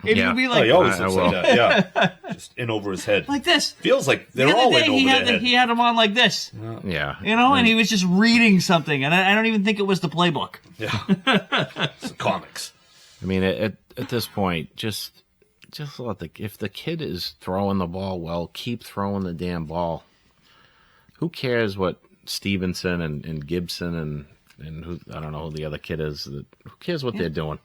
S1: And
S3: yeah.
S1: He'll be like,
S2: he always looks like that. Yeah, just in over his head.
S1: Like this.
S2: Feels like they're all in over their head.
S1: He had him on like this.
S3: Yeah.
S1: And he was just reading something, and I don't even think it was the playbook.
S2: Yeah. It's comics.
S3: I mean, at this point, just let if the kid is throwing the ball well, keep throwing the damn ball. Who cares what Stevenson and Gibson and who, I don't know who the other kid is. Who cares what they're doing?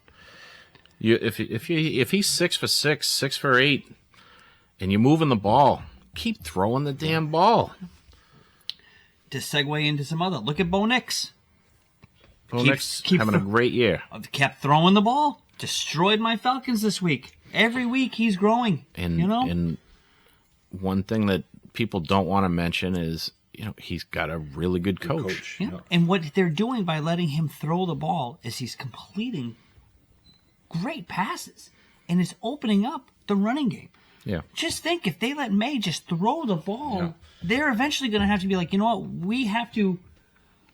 S3: If he's 6 for 6, 6 for 8, and you're moving the ball, keep throwing the damn ball.
S1: To segue into some other, look at Bo Nix.
S3: Bo Nix having a great year.
S1: Kept throwing the ball. Destroyed my Falcons this week. Every week he's growing.
S3: And one thing that people don't want to mention is, he's got a really good coach.
S1: Yeah. And what they're doing by letting him throw the ball is he's completing great passes. And it's opening up the running game.
S3: Yeah.
S1: Just think, if they let May just throw the ball, they're eventually going to have to be like, you know what, we have to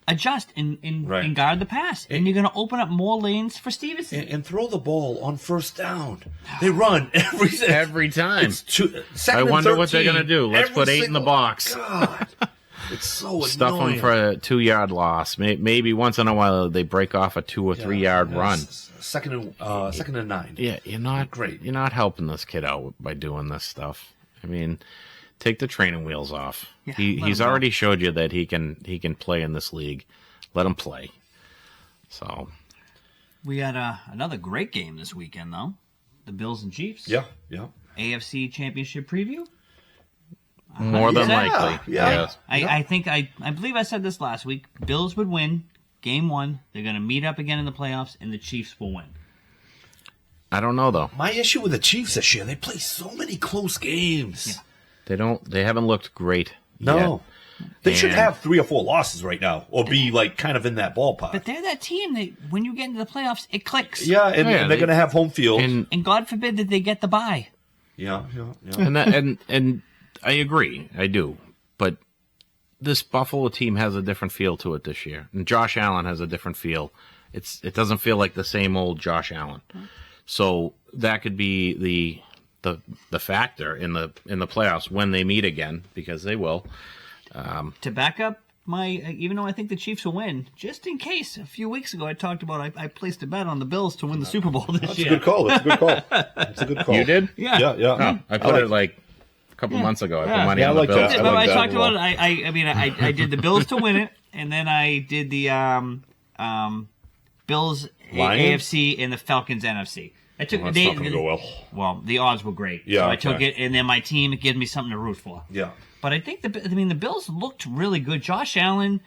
S1: adjust and guard the pass. And you're going to open up more lanes for Stevenson.
S2: And throw the ball on first down. They run
S3: every time. I wonder what they're going to do. Let's put 8 in the box.
S2: God. It's so annoying.
S3: Stuff them for a 2-yard loss. Maybe once in a while they break off a 2 or 3 yard run.
S2: Second and 9.
S3: Yeah, you're not helping this kid out by doing this stuff. I mean, take the training wheels off. Yeah, he's already showed you that he can play in this league. Let him play. So
S1: we had another great game this weekend, though. The Bills and Chiefs.
S2: Yeah.
S1: AFC Championship preview.
S3: More than likely.
S2: Yeah.
S1: I believe I said this last week. Bills would win game 1. They're going to meet up again in the playoffs, and the Chiefs will win.
S3: I don't know, though.
S2: My issue with the Chiefs this year, they play so many close games.
S3: Yeah. They haven't looked great.
S2: No. Yet. They should have 3 or 4 losses right now, or be like kind of in that ballpark.
S1: But they're that team that when you get into the playoffs, it clicks.
S2: Yeah, and they're going to have home field.
S1: And God forbid that they get the bye.
S2: Yeah.
S3: And I agree. I do. But this Buffalo team has a different feel to it this year. And Josh Allen has a different feel. It doesn't feel like the same old Josh Allen. So that could be the factor in the playoffs when they meet again, because they will.
S1: To back up even though I think the Chiefs will win, just in case, a few weeks ago I talked about I placed a bet on the Bills to win the Super Bowl this year.
S2: That's a good call.
S3: You did?
S1: Yeah.
S2: Yeah.
S3: I put it like a couple months ago. I put money on the Bills.
S2: That.
S1: I talked about it. I did the Bills to win it, and then I did the Bills AFC and the Falcons NFC. I took
S2: that's not going to go well.
S1: Well, the odds were great.
S2: Yeah,
S1: so I took it, and then my team gives me something to root for.
S2: Yeah.
S1: But I think the Bills looked really good. Josh Allen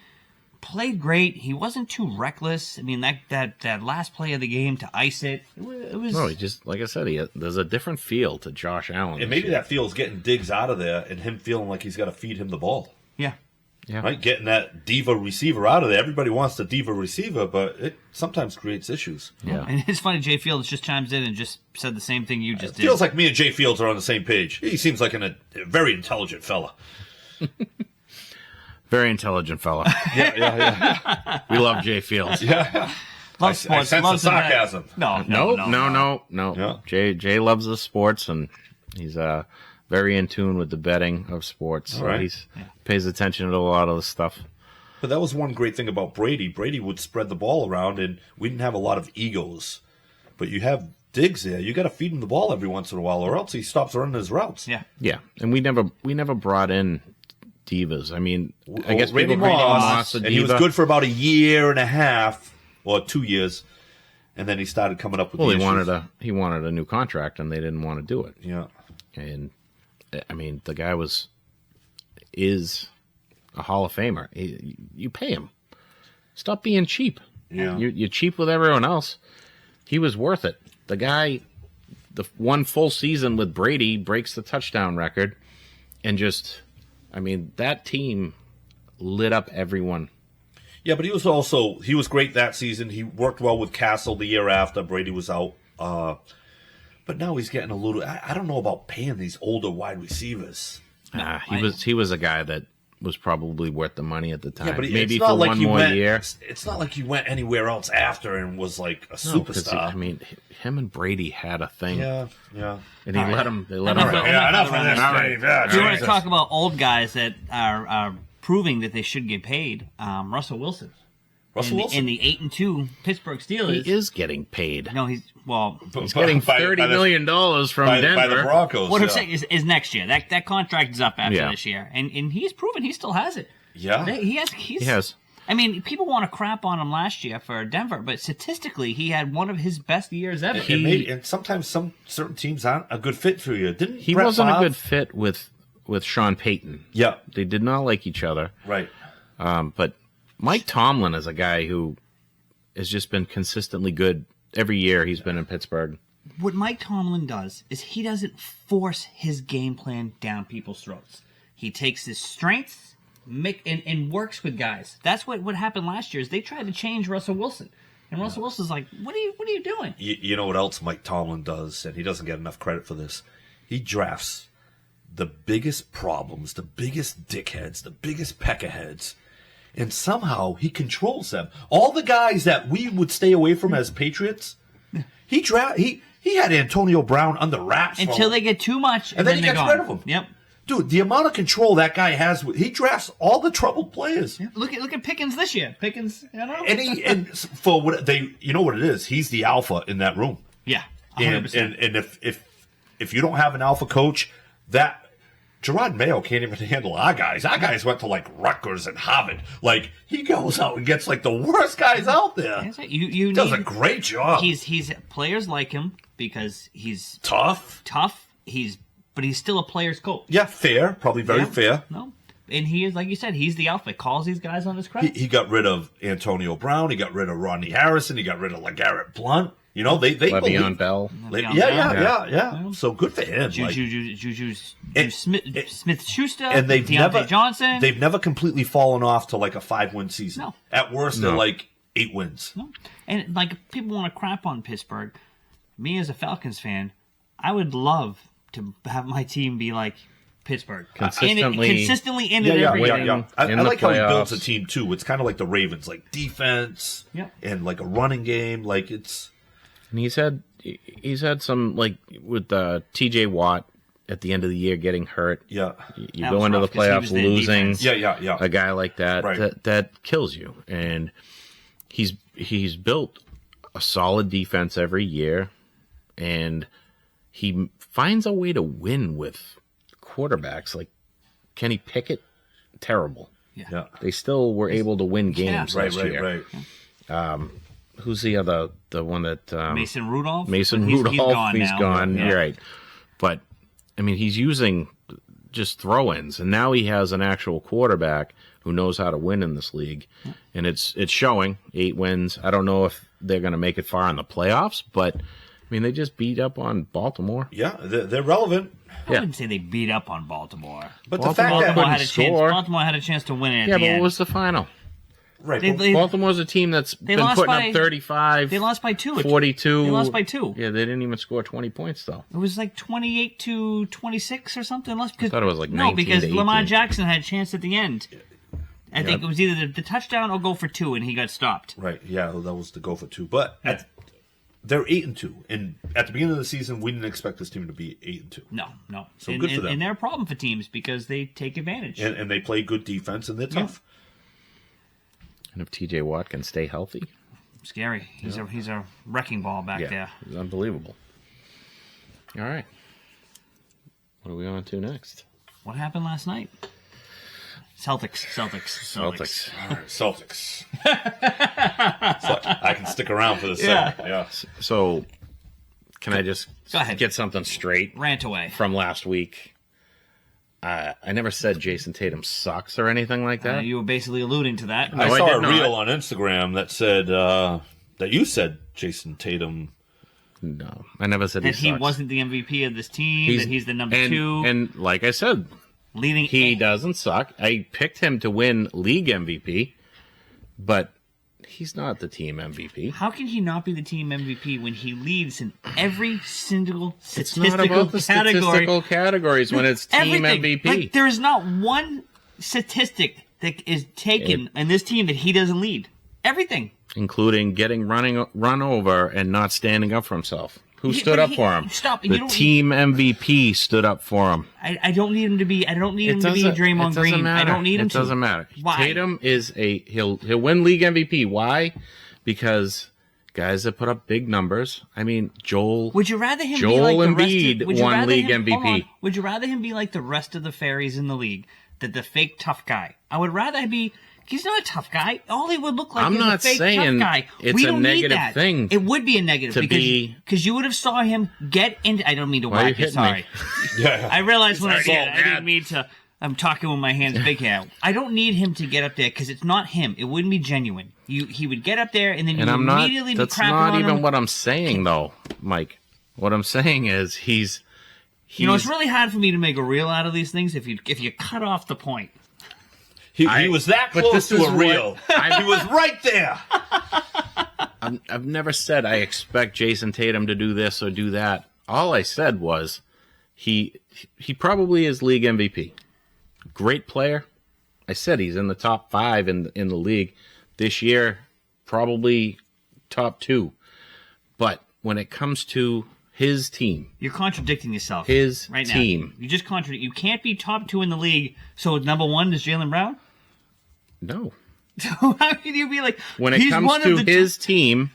S1: played great. He wasn't too reckless. I mean, that last play of the game to ice it was.
S3: No, he just, like I said, there's a different feel to Josh Allen.
S2: And maybe that feels getting Diggs out of there and him feeling like he's got to feed him the ball.
S1: Yeah.
S2: Right, getting that diva receiver out of there. Everybody wants the diva receiver, but it sometimes creates issues.
S1: Yeah, and it's funny. Jay Fields just chimes in and just said the same thing you just did.
S2: Feels like me and Jay Fields are on the same page. He seems like a very intelligent fella.
S3: Very intelligent fella.
S2: Yeah.
S3: We love Jay Fields.
S2: Yeah.
S1: Love sports.
S2: I sense the sarcasm.
S3: No.
S2: Yeah.
S3: Jay loves the sports, and he's very in tune with the betting of sports. So
S2: right.
S3: He pays attention to a lot of the stuff.
S2: But that was one great thing about Brady. Brady would spread the ball around, and we didn't have a lot of egos. But you have Diggs there. You got to feed him the ball every once in a while, or else he stops running his routes.
S1: Yeah.
S3: And we never brought in divas. I mean, I guess
S2: Randy Moss, and he was good for about a year and a half, or 2 years, and then he started coming up with.
S3: Well,
S2: the
S3: he wanted a new contract, and they didn't want to do it.
S2: Yeah.
S3: And I mean, the guy is a Hall of Famer. You pay him. Stop being cheap.
S2: Yeah.
S3: You're cheap with everyone else. He was worth it. The guy, the one full season with Brady, breaks the touchdown record, and that team lit up everyone.
S2: Yeah, but he was great that season. He worked well with Castle the year after Brady was out. But now he's getting a little. I don't know about paying these older wide receivers.
S3: He was a guy that was probably worth the money at the time.
S2: Yeah, but
S3: maybe for one more year.
S2: It's not like he went anywhere else after and was like a superstar.
S3: Him and Brady had a thing.
S2: Yeah.
S3: And they let him go.
S2: Yeah, enough of this.
S1: Yeah, do you want to talk about old guys that are proving that they should get paid? Russell Wilson. In the 8-2 Pittsburgh Steelers.
S3: He is getting paid.
S1: No, he's
S3: getting $30 million from Denver.
S2: By the Broncos.
S1: What I'm saying is next year. That contract is up after this year. And he's proven he still has it.
S2: Yeah.
S1: He has. I mean, people want to crap on him last year for Denver, but statistically, he had one of his best years ever.
S2: And sometimes certain teams aren't a good fit for you.
S3: He wasn't a good fit with Sean Payton.
S2: Yeah.
S3: They did not like each other.
S2: Right.
S3: But Mike Tomlin is a guy who has just been consistently good every year he's been in Pittsburgh.
S1: What Mike Tomlin does is he doesn't force his game plan down people's throats. He takes his strengths and works with guys. That's what happened last year is they tried to change Russell Wilson. And Russell Wilson's like, what are you doing?
S2: You know what else Mike Tomlin does, and he doesn't get enough credit for this? he drafts the biggest problems, the biggest dickheads, the biggest peckerheads, and somehow he controls them. All the guys that we would stay away from as Patriots, he had Antonio Brown under wraps
S1: until they get too much,
S2: and then he gets rid of them.
S1: Yep.
S2: Dude, the amount of control that guy has, he drafts all the troubled players.
S1: Yeah. Look at Pickens this year. Pickens, you know,
S2: and for what you know what it is. He's the alpha in that room.
S1: Yeah,
S2: 100%. And if you don't have an alpha coach, that Jerod Mayo can't even handle our guys. Our guys went to like Rutgers and Harvard. Like he goes out and gets like the worst guys out there.
S1: You
S2: does a great job.
S1: He's players like him because he's
S2: tough.
S1: But he's still a player's coach.
S2: Yeah, fair. Probably very fair.
S1: No. And he is, like you said, he's the alpha. Calls these guys on his credit.
S2: He got rid of Antonio Brown. He got rid of Rodney Harrison. He got rid of LeGarrette Blunt. You know, they
S3: Le'Veon Bell.
S2: Yeah. So good for him.
S1: Juju Smith-Schuster.
S2: And
S1: Deontay Johnson.
S2: They've never completely fallen off to like a 5-win season.
S1: No.
S2: At worst, they're like 8 wins.
S1: No. And like people want to crap on Pittsburgh. Me as a Falcons fan, I would love to have my team be like Pittsburgh. Consistently in it every year.
S2: I like how he builds a team, too. It's kind of like the Ravens, like defense and like a running game. Like it's...
S3: And he's had some, like, with T.J. Watt at the end of the year getting hurt.
S2: Yeah.
S3: You go into the playoffs losing
S2: a
S3: guy like that.
S2: Right.
S3: That kills you. And he's built a solid defense every year. And he finds a way to win with quarterbacks like Kenny Pickett. Terrible.
S2: Yeah.
S3: They still were able to win games last year.
S2: Right.
S3: Who's the one that
S1: Mason Rudolph?
S3: He's gone.
S1: Yeah.
S3: You're right. But I mean, he's using just throw-ins, and now he has an actual quarterback who knows how to win in this league, and it's showing. 8 wins. I don't know if they're going to make it far in the playoffs, but I mean, they just beat up on Baltimore.
S2: Yeah, they're relevant.
S1: I wouldn't say they beat up on Baltimore.
S2: But the fact that
S1: Baltimore had a chance to win it at the end.
S3: Yeah, but what was the final?
S2: Right.
S3: Baltimore's a team that's been putting up 35.
S1: They lost by 2.
S3: 42.
S1: They lost by 2.
S3: Yeah, they didn't even score 20 points, though.
S1: It was like 28-26 or something.
S3: I thought it was like 19
S1: No, because
S3: to 18.
S1: Lamar Jackson had a chance at the end. I think it was either the touchdown or go for 2, and he got stopped.
S2: Right, yeah, that was the go for 2. But they're 8-2. And at the beginning of the season, we didn't expect this team to be 8-2.
S1: No.
S2: So good for them.
S1: And they're a problem for teams because they take advantage.
S2: And they play good defense, and they're tough.
S3: And if T.J. Watt can stay healthy,
S1: scary. He's a wrecking ball back there.
S3: He's unbelievable. All right, what are we on to next?
S1: What happened last night? Celtics.
S2: All right, Celtics. So I can stick around for this segment. Yeah.
S3: So, can I just
S1: go ahead.
S3: Get something straight?
S1: Rant away
S3: from last week. I never said Jason Tatum sucks or anything like that.
S1: You were basically alluding to that.
S2: I saw a reel on Instagram that said that you said Jason Tatum.
S3: No, I never said
S1: that he wasn't the MVP of this team. That he's the number 2.
S3: And like I said, he doesn't suck. I picked him to win league MVP, but he's not the team MVP.
S1: How can he not be the team MVP when he leads in every single statistical
S3: category? It's not about the statistical categories when it's team MVP.
S1: Like, there is not one statistic that is taken in this team that he doesn't lead. Everything.
S3: Including getting run over and not standing up for himself. Who stood up for him? The team MVP stood up for him.
S1: I don't need him to be. I don't need him to be Draymond Green.
S3: Matter.
S1: I don't need him to.
S3: It doesn't matter.
S1: Why?
S3: Tatum is he'll win league MVP. Why? Because guys that put up big numbers. I mean,
S1: Would you rather him be like
S3: Embiid won league MVP?
S1: Would you rather him be like the rest of the fairies in the league, the fake tough guy? I would rather be. He's not a tough guy. All he would look like is a fake tough guy.
S3: It's a negative thing.
S1: It would be a negative because you would have saw him get into. I don't mean to whack you. Sorry. I realized when I did. I didn't mean to. I'm talking with my hands big here. I don't need him to get up there because it's not him. It wouldn't be genuine. He would get up there and then immediately be crapping on him.
S3: That's not even what I'm saying, though, Mike. What I'm saying is he's.
S1: It's really hard for me to make a reel out of these things if you cut off the point.
S2: He was that close to a reel. He was right there.
S3: I've never said I expect Jason Tatum to do this or do that. All I said was He probably is league MVP. Great player. I said he's in the top 5 in the league this year. Probably top 2. But when it comes to his team,
S1: you're contradicting yourself.
S3: His
S1: right
S3: team.
S1: Now. You just contradict. You can't be top 2 in the league. So number 1 is Jaylen Brown.
S3: No.
S1: So how can you be like?
S3: When it comes to his team,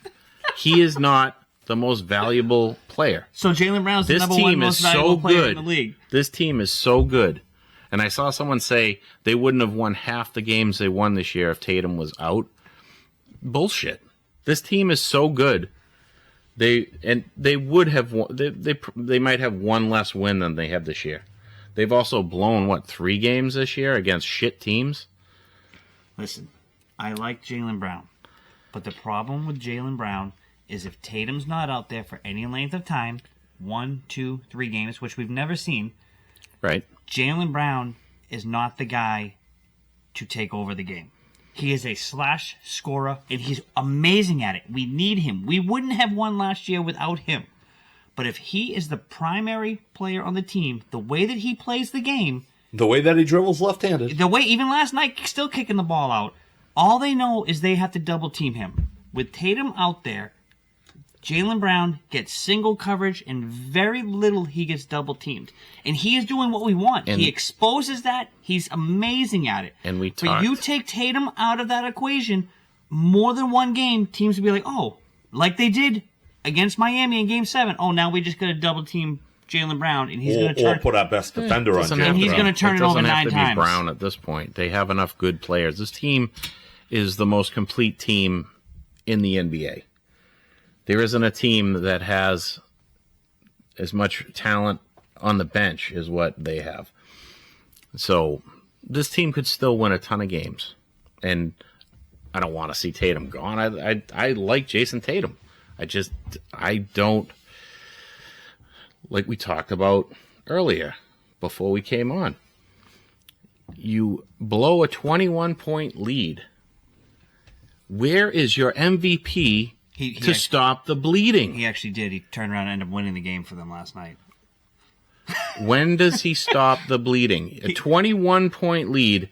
S3: he is not the most valuable player.
S1: So Jaylen Brown's the number 1 most valuable player in the league.
S3: This team is so good. And I saw someone say they wouldn't have won half the games they won this year if Tatum was out. Bullshit. This team is so good. They would have won, they might have one less win than they have this year. They've also blown 3 games this year against shit teams.
S1: Listen, I like Jaylen Brown, but the problem with Jaylen Brown is if Tatum's not out there for any length of time, 1, 2, 3 games, which we've never seen,
S3: right?
S1: Jaylen Brown is not the guy to take over the game. He is a slash scorer, and he's amazing at it. We need him. We wouldn't have won last year without him. But if he is the primary player on the team, the way that he plays the game,
S2: the way that he dribbles left-handed,
S1: the way even last night, still kicking the ball out, all they know is they have to double team him. With Tatum out there, Jaylen Brown gets single coverage, and very little he gets double teamed. And he is doing what we want. He exposes that. He's amazing at it.
S3: And
S1: But you take Tatum out of that equation, more than one game, teams will be like, oh, like they did against Miami in Game 7. Oh, now we just got to double team Jaylen Brown, and he's going to turn.
S2: Or put our best defender on Jaylen Brown.
S1: And he's going to turn it over 9 times.
S3: It doesn't have to be Brown at this point. They have enough good players. This team is the most complete team in the NBA. There isn't a team that has as much talent on the bench as what they have. So this team could still win a ton of games. And I don't want to see Tatum gone. I like Jason Tatum. I don't, like we talked about earlier before we came on. You blow a 21-point lead. Where is your MVP to stop the bleeding?
S1: He actually did. He turned around and ended up winning the game for them last night.
S3: When does he stop the bleeding? A 21-point lead.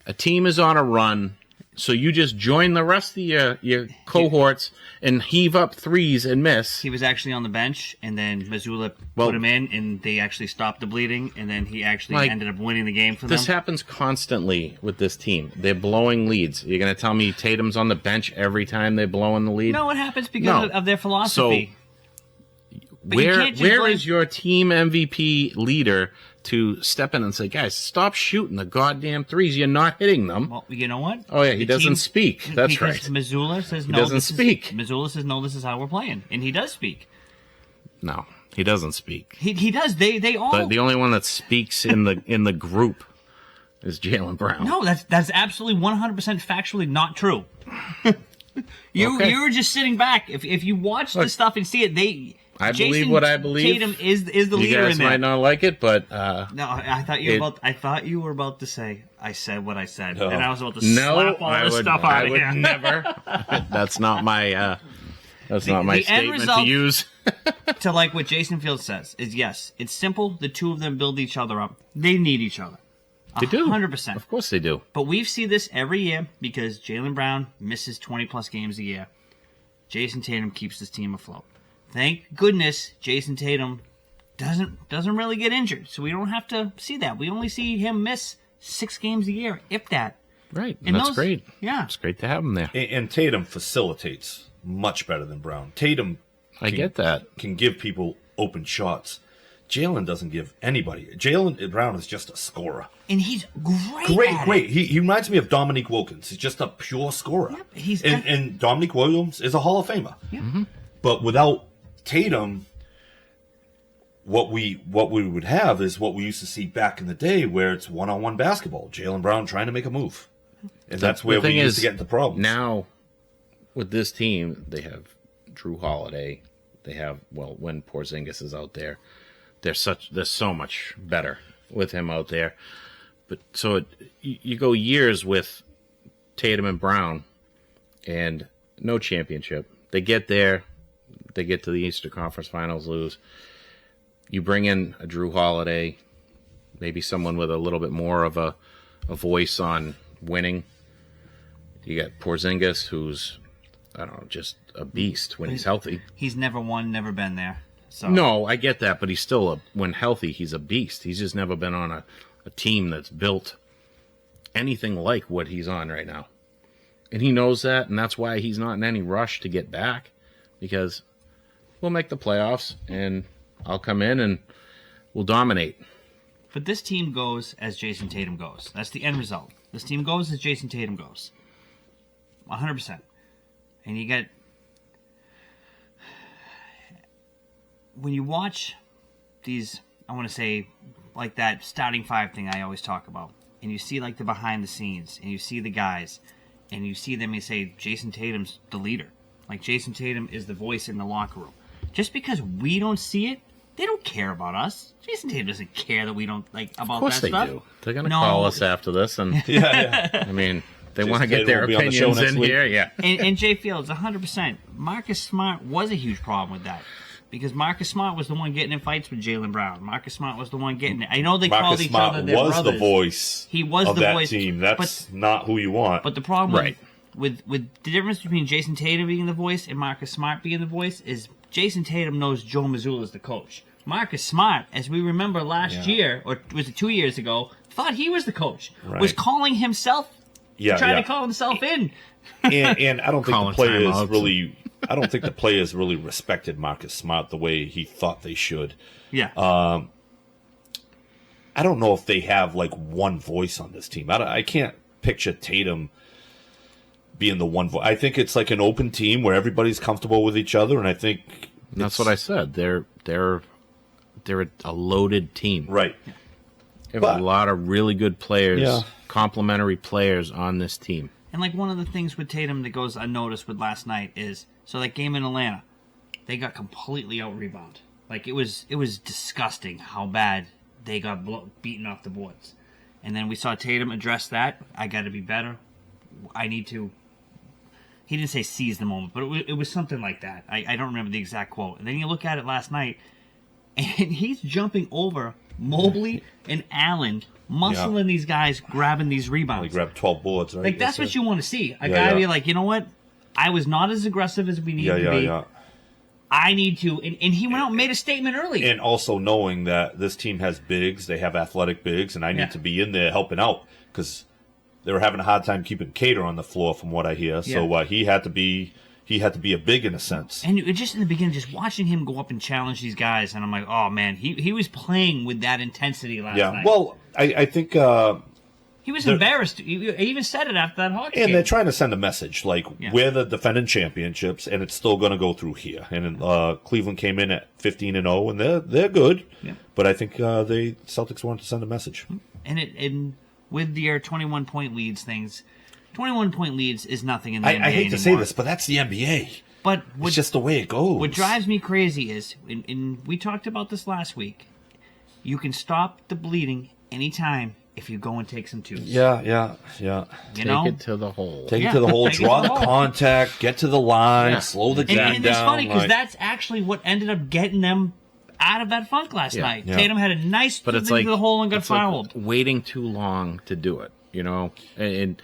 S3: A team is on a run, so you just join the rest of your cohorts and heave up threes and miss.
S1: He was actually on the bench, and then Mazzulla put him in, and they actually stopped the bleeding, and then he actually ended up winning the game for them.
S3: This happens constantly with this team. They're blowing leads. You're going to tell me Tatum's on the bench every time they're blowing the lead?
S1: No, it happens because of their philosophy.
S3: So, where is your team MVP leader to step in and say, guys, stop shooting the goddamn threes. You're not hitting them.
S1: Well, you know what?
S3: Oh, yeah, he doesn't speak. That's right.
S1: Mazzulla says no.
S3: He doesn't speak.
S1: Mazzulla says no, this is how we're playing. And he does speak.
S3: No, he doesn't speak.
S1: He does. They all...
S3: The only one that speaks in the group is Jaylen Brown.
S1: No, that's absolutely 100% factually not true. You were just sitting back. If you watch the stuff and see it,
S3: I believe what I believe.
S1: Tatum is the leader in there.
S3: You guys might not like it, but
S1: no, I thought you were about to say I said what I said, and I was about to slap all this stuff out of here.
S3: I would never. That's not my. That's not my statement to use.
S1: To like what Jason Fields says is yes, it's simple. The two of them build each other up. They need each other.
S3: They do.
S1: 100%.
S3: Of course they do.
S1: But we see this every year because Jaylen Brown misses 20+ games a year. Jason Tatum keeps this team afloat. Thank goodness Jason Tatum doesn't really get injured, so we don't have to see that. We only see him miss 6 games a year, if that.
S3: Right, and that's great.
S1: Yeah.
S3: It's great to have him there.
S2: And Tatum facilitates much better than Brown. Tatum can give people open shots. Jaylen doesn't give anybody. Jaylen Brown is just a scorer.
S1: And he's great.
S2: He reminds me of Dominique Wilkins. He's just a pure scorer.
S1: Yep,
S2: and Dominique Williams is a Hall of Famer.
S1: Yeah. Mm-hmm.
S2: But without Tatum, what we would have is what we used to see back in the day, where it's one-on-one basketball. Jaylen Brown trying to make a move, and that's where we used to get into problems.
S3: Now, with this team, they have Drew Holiday. They have when Porzingis is out there, they're so much better with him out there. But so you go years with Tatum and Brown, and no championship. They get there. They get to the Eastern Conference Finals, lose. You bring in a Drew Holiday, maybe someone with a little bit more of a voice on winning. You got Porzingis, who's, I don't know, just a beast when he's healthy.
S1: He's never won, never been there. So.
S3: No, I get that, but he's still, when healthy, he's a beast. He's just never been on a team that's built anything like what he's on right now. And he knows that, and that's why he's not in any rush to get back, because we'll make the playoffs, and I'll come in and we'll dominate.
S1: But this team goes as Jason Tatum goes. That's the end result. This team goes as Jason Tatum goes. 100%. And you get... When you watch these, I want to say, like that starting five thing I always talk about, and you see like the behind the scenes, and you see the guys, and you see them and say, Jason Tatum's the leader. Like, Jason Tatum is the voice in the locker room. Just because we don't see it, they don't care about us. Jason Tatum doesn't care that we don't, like, about that stuff.
S3: Of course they do. They're going to call us after this, and, I mean, they want to get their opinions in here, yeah.
S1: And Jay Fields, 100%. Marcus Smart was a huge problem with that. Because Marcus Smart was the one getting in fights with Jaylen Brown. Marcus Smart was the one getting it. I know they called each other their brothers.
S2: Marcus Smart was the voice.
S1: He was
S2: of
S1: the
S2: that
S1: voice.
S2: Team. That's not who you want.
S1: But the problem with the difference between Jason Tatum being the voice and Marcus Smart being the voice is Jason Tatum knows Joe Mazzulla is the coach. Marcus Smart, as we remember last year, or was it 2 years ago, thought he was the coach. Right. Was calling himself, trying to call himself in.
S2: And I don't think the players really... I don't think the players really respected Marcus Smart the way he thought they should.
S1: Yeah.
S2: I don't know if they have, like, one voice on this team. I can't picture Tatum being the one voice. I think it's like an open team where everybody's comfortable with each other, and I think...
S3: That's what I said. They're a loaded team.
S2: Right.
S3: They have a lot of really good players, complementary players on this team.
S1: And, like, one of the things with Tatum that goes unnoticed with last night is, so that game in Atlanta, they got completely out-rebounded. Like, it was disgusting how bad they got beaten off the boards. And then we saw Tatum address that. I got to be better. I need to... He didn't say seize the moment, but it was something like that. I don't remember the exact quote. And then you look at it last night, and he's jumping over Mobley and Allen, muscling these guys, grabbing these rebounds.
S2: He grabbed 12 boards, right?
S1: Like, that's what you want to see. A guy be like, you know what? I was not as aggressive as we need to be. I need to. And he went out and made a statement early.
S2: And also knowing that this team has bigs, they have athletic bigs, and I need to be in there helping out because they were having a hard time keeping Cater on the floor from what I hear. So he had to be a big in a sense.
S1: And just in the beginning, just watching him go up and challenge these guys, and I'm like, oh, man, he was playing with that intensity last night.
S2: Well, I think...
S1: he was embarrassed. He even said it after that Hawks game.
S2: They're trying to send a message, like, we're the defending championships, and it's still going to go through here. And Cleveland came in at 15-0, and they're good. Yeah. But I think the Celtics wanted to send a message.
S1: And with their 21-point leads things... 21-point leads is nothing in the NBA
S2: I hate to say this, but that's the NBA.
S1: But
S2: it's just the way it goes.
S1: What drives me crazy is, and we talked about this last week, you can stop the bleeding anytime if you go and take some twos.
S2: Yeah.
S3: Take it to the hole.
S2: Take it to the hole, draw the contact, get to the line, slow the game down.
S1: And it's funny because that's actually what ended up getting them out of that funk last night. Yeah. Tatum had a nice thing to the hole and got fouled.
S3: Like waiting too long to do it, and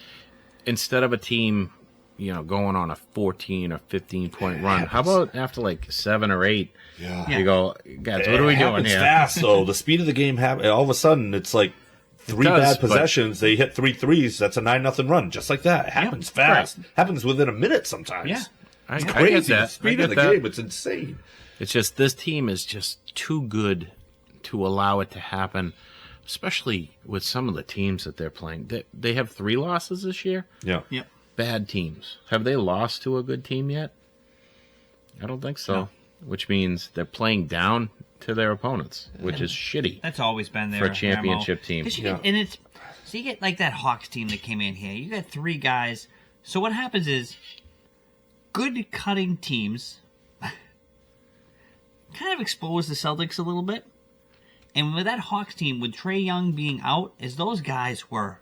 S3: instead of a team, going on a 14 or 15-point run, how about after like 7 or 8, you go, guys, what are we doing here? It's
S2: fast, though. The speed of the game, all of a sudden, it's like 3 bad possessions. They hit 3 threes. That's a 9-0 run, just like that. It happens fast. Right. Happens within a minute sometimes.
S1: Yeah.
S2: It's crazy.
S3: I get that.
S2: The speed of the game, it's insane.
S3: It's just this team is just too good to allow it to happen. Especially with some of the teams that they're playing. They have 3 losses this year?
S2: Yeah.
S3: Bad teams. Have they lost to a good team yet? I don't think so. No. Which means they're playing down to their opponents, which is shitty.
S1: That's always been there
S3: for a championship team.
S1: And so you get like that Hawks team that came in here. You got 3 guys. So what happens is good cutting teams kind of expose the Celtics a little bit. And with that Hawks team, with Trae Young being out, as those guys were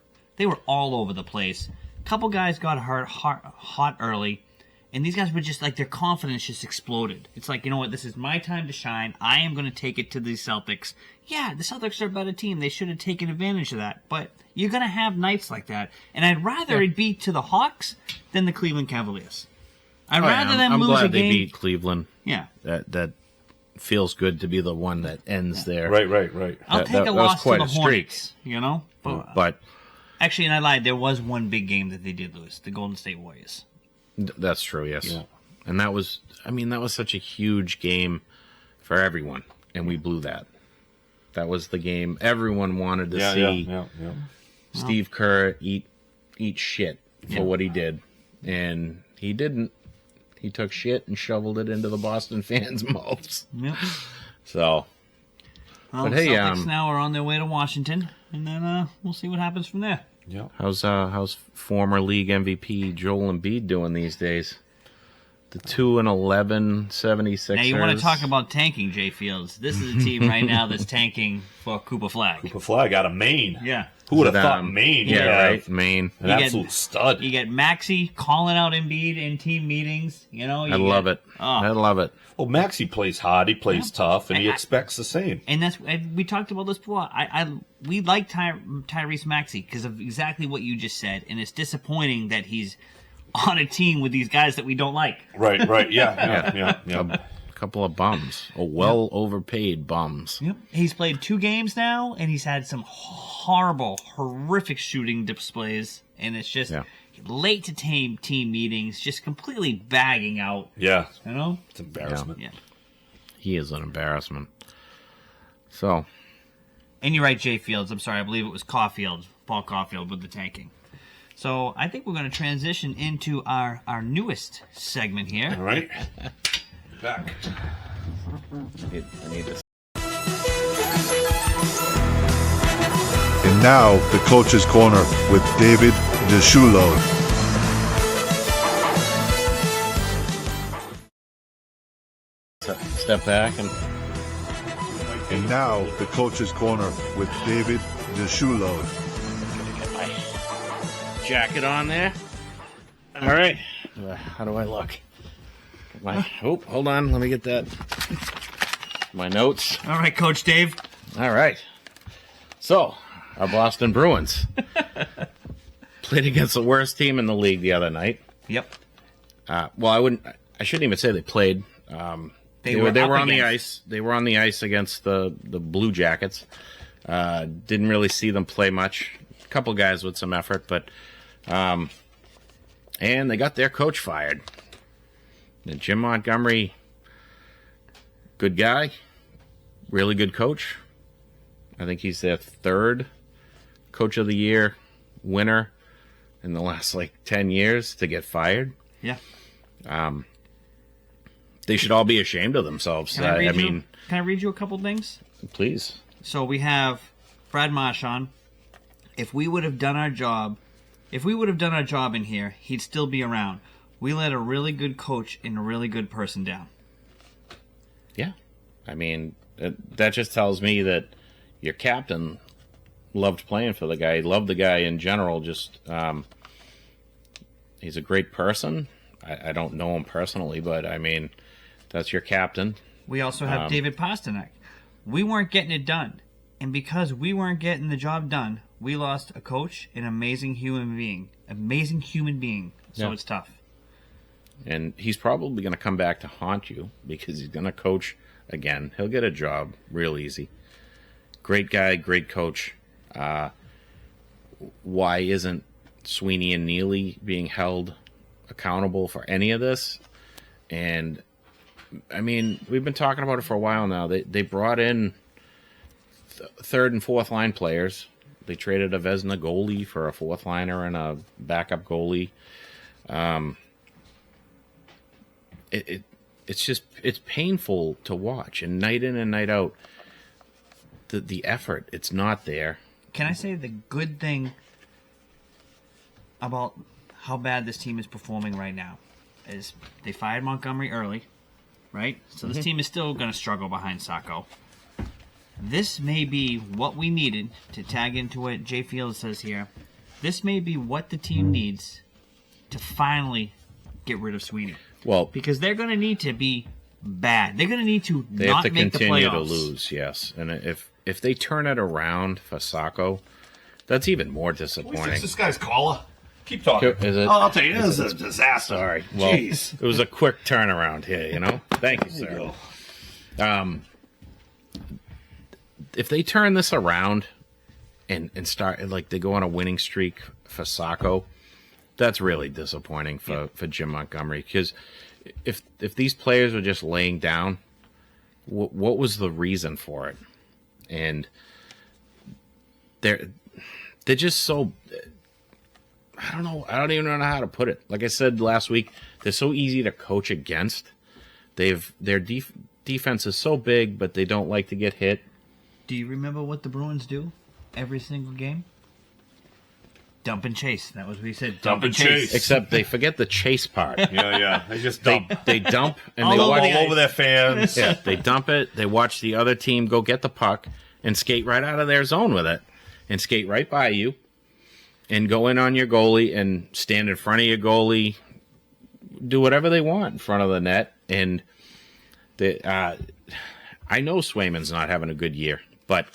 S1: all over the place. A couple guys got hot early, And these guys were just like, their confidence just exploded. It's like, you know what, this is my time to shine. I am going to take it to the Celtics. Yeah, the Celtics are a better team. They should have taken advantage of that. But you're going to have nights like that. And I'd rather it be to the Hawks than the Cleveland Cavaliers. I'd rather them lose a game.
S3: I'm glad they beat Cleveland.
S1: Yeah.
S3: That feels good to be the one that ends there.
S2: Right.
S1: I'll take a loss to the Hornets, you know?
S3: But
S1: actually, and I lied, there was one big game that they did lose, the Golden State Warriors.
S3: That's true, yes. Yeah. And that was such a huge game for everyone, and we blew that. That was the game everyone wanted to see.
S2: Yeah.
S3: Steve Kerr eat shit for what he did, and he didn't. He took shit and shoveled it into the Boston fans' mouths.
S1: Yep.
S3: So,
S1: well, but hey, Celtics now are on their way to Washington, and then we'll see what happens from there.
S2: Yeah.
S3: How's former league MVP Joel Embiid doing these days? The 2-11 76ers.
S1: Now you want to talk about tanking, Jay Fields? This is a team right now that's tanking for Cooper Flag.
S2: Cooper Flag out of Maine.
S1: Yeah.
S2: Who would have thought Maine?
S3: Yeah, right. Maine.
S2: An absolute stud.
S1: You get Maxey calling out Embiid in team meetings. You know.
S3: I love it. I love it.
S2: Well, Maxey plays hard. He plays tough, and he expects the same.
S1: And we talked about this before. We like Tyrese Maxey because of exactly what you just said, and it's disappointing that he's on a team with these guys that we don't like.
S2: Right. Yeah.
S3: A couple of bums. Overpaid bums.
S1: Yep. He's played 2 games now, and he's had some horrific shooting displays, and it's just late to team meetings, just completely bagging out.
S2: Yeah.
S1: You know?
S2: It's embarrassment.
S1: Yeah.
S3: He is an embarrassment. So.
S1: And you're right, Jay Fields. I'm sorry, I believe it was Paul Caulfield with the tanking. So I think we're going to transition into our newest segment here.
S2: All right. Back.
S3: I need this.
S4: And now, the Coach's Corner with David Disciullo.
S3: Step back and
S4: now, the Coach's Corner with David Disciullo.
S3: Get my jacket on there. All right. How do I look? Hold on. Let me get that. My notes.
S1: All right, Coach Dave.
S3: All right. So, our Boston Bruins played against the worst team in the league the other night.
S1: Yep.
S3: Well, I shouldn't even say they played. They were on the ice. They were on the ice against the Blue Jackets. Didn't really see them play much. A couple guys with some effort, but and they got their coach fired. And Jim Montgomery, good guy, really good coach. I think he's their 3rd Coach of the Year winner in the last 10 years to get fired.
S1: Yeah.
S3: They should all be ashamed of themselves.
S1: Can I read you a couple things?
S3: Please.
S1: So we have Brad Marchand. If we would have done our job in here, he'd still be around. We let a really good coach and a really good person down.
S3: Yeah. I mean, that just tells me that your captain loved playing for the guy. He loved the guy in general. Just he's a great person. I don't know him personally, but I mean, that's your captain.
S1: We also have David Pastrnak. We weren't getting it done. And because we weren't getting the job done, we lost a coach, an amazing human being. So it's tough.
S3: And he's probably going to come back to haunt you because he's going to coach again. He'll get a job real easy. Great guy, great coach. Why isn't Sweeney and Neely being held accountable for any of this? And, I mean, we've been talking about it for a while now. They brought in 3rd and 4th line players. They traded a Vezina goalie for a 4th liner and a backup goalie. It's painful to watch, and night in and night out, the effort, it's not there.
S1: Can I say the good thing about how bad this team is performing right now is they fired Montgomery early, right? So this team is still going to struggle behind Sacco. This may be what we needed to tag into what Jay Fields says here. This may be what the team needs to finally get rid of Sweeney.
S3: Well,
S1: because they're going to need to be bad. They're going to need to
S3: they
S1: not
S3: have to
S1: make the
S3: continue
S1: playoffs.
S3: to lose, yes. And if they turn it around for Sacco, that's even more disappointing.
S2: This guy's collar. Keep talking.
S3: Is it?
S2: Oh, I'll tell you, this is a disaster.
S3: Sorry. Well,
S2: Jeez.
S3: it was a quick turnaround here, you know? Thank you, sir. If they turn this around and start, like, they go on a winning streak for Sacco, that's really disappointing for Jim Montgomery. Because if these players were just laying down, what was the reason for it? And they're just so... I don't know. I don't even know how to put it. Like I said last week, they're so easy to coach against. Their defense is so big, but they don't like to get hit.
S1: Do you remember what the Bruins do every single game? Dump and chase. That was what he said. Dump and chase.
S3: Except they forget the chase part.
S2: Yeah. They just dump.
S3: They dump and
S1: All
S3: they
S1: over
S3: watch
S2: all over their fans.
S3: Yeah, they dump it. They watch the other team go get the puck and skate right out of their zone with it, and skate right by you, and go in on your goalie and stand in front of your goalie, do whatever they want in front of the net. And I know Swayman's not having a good year, but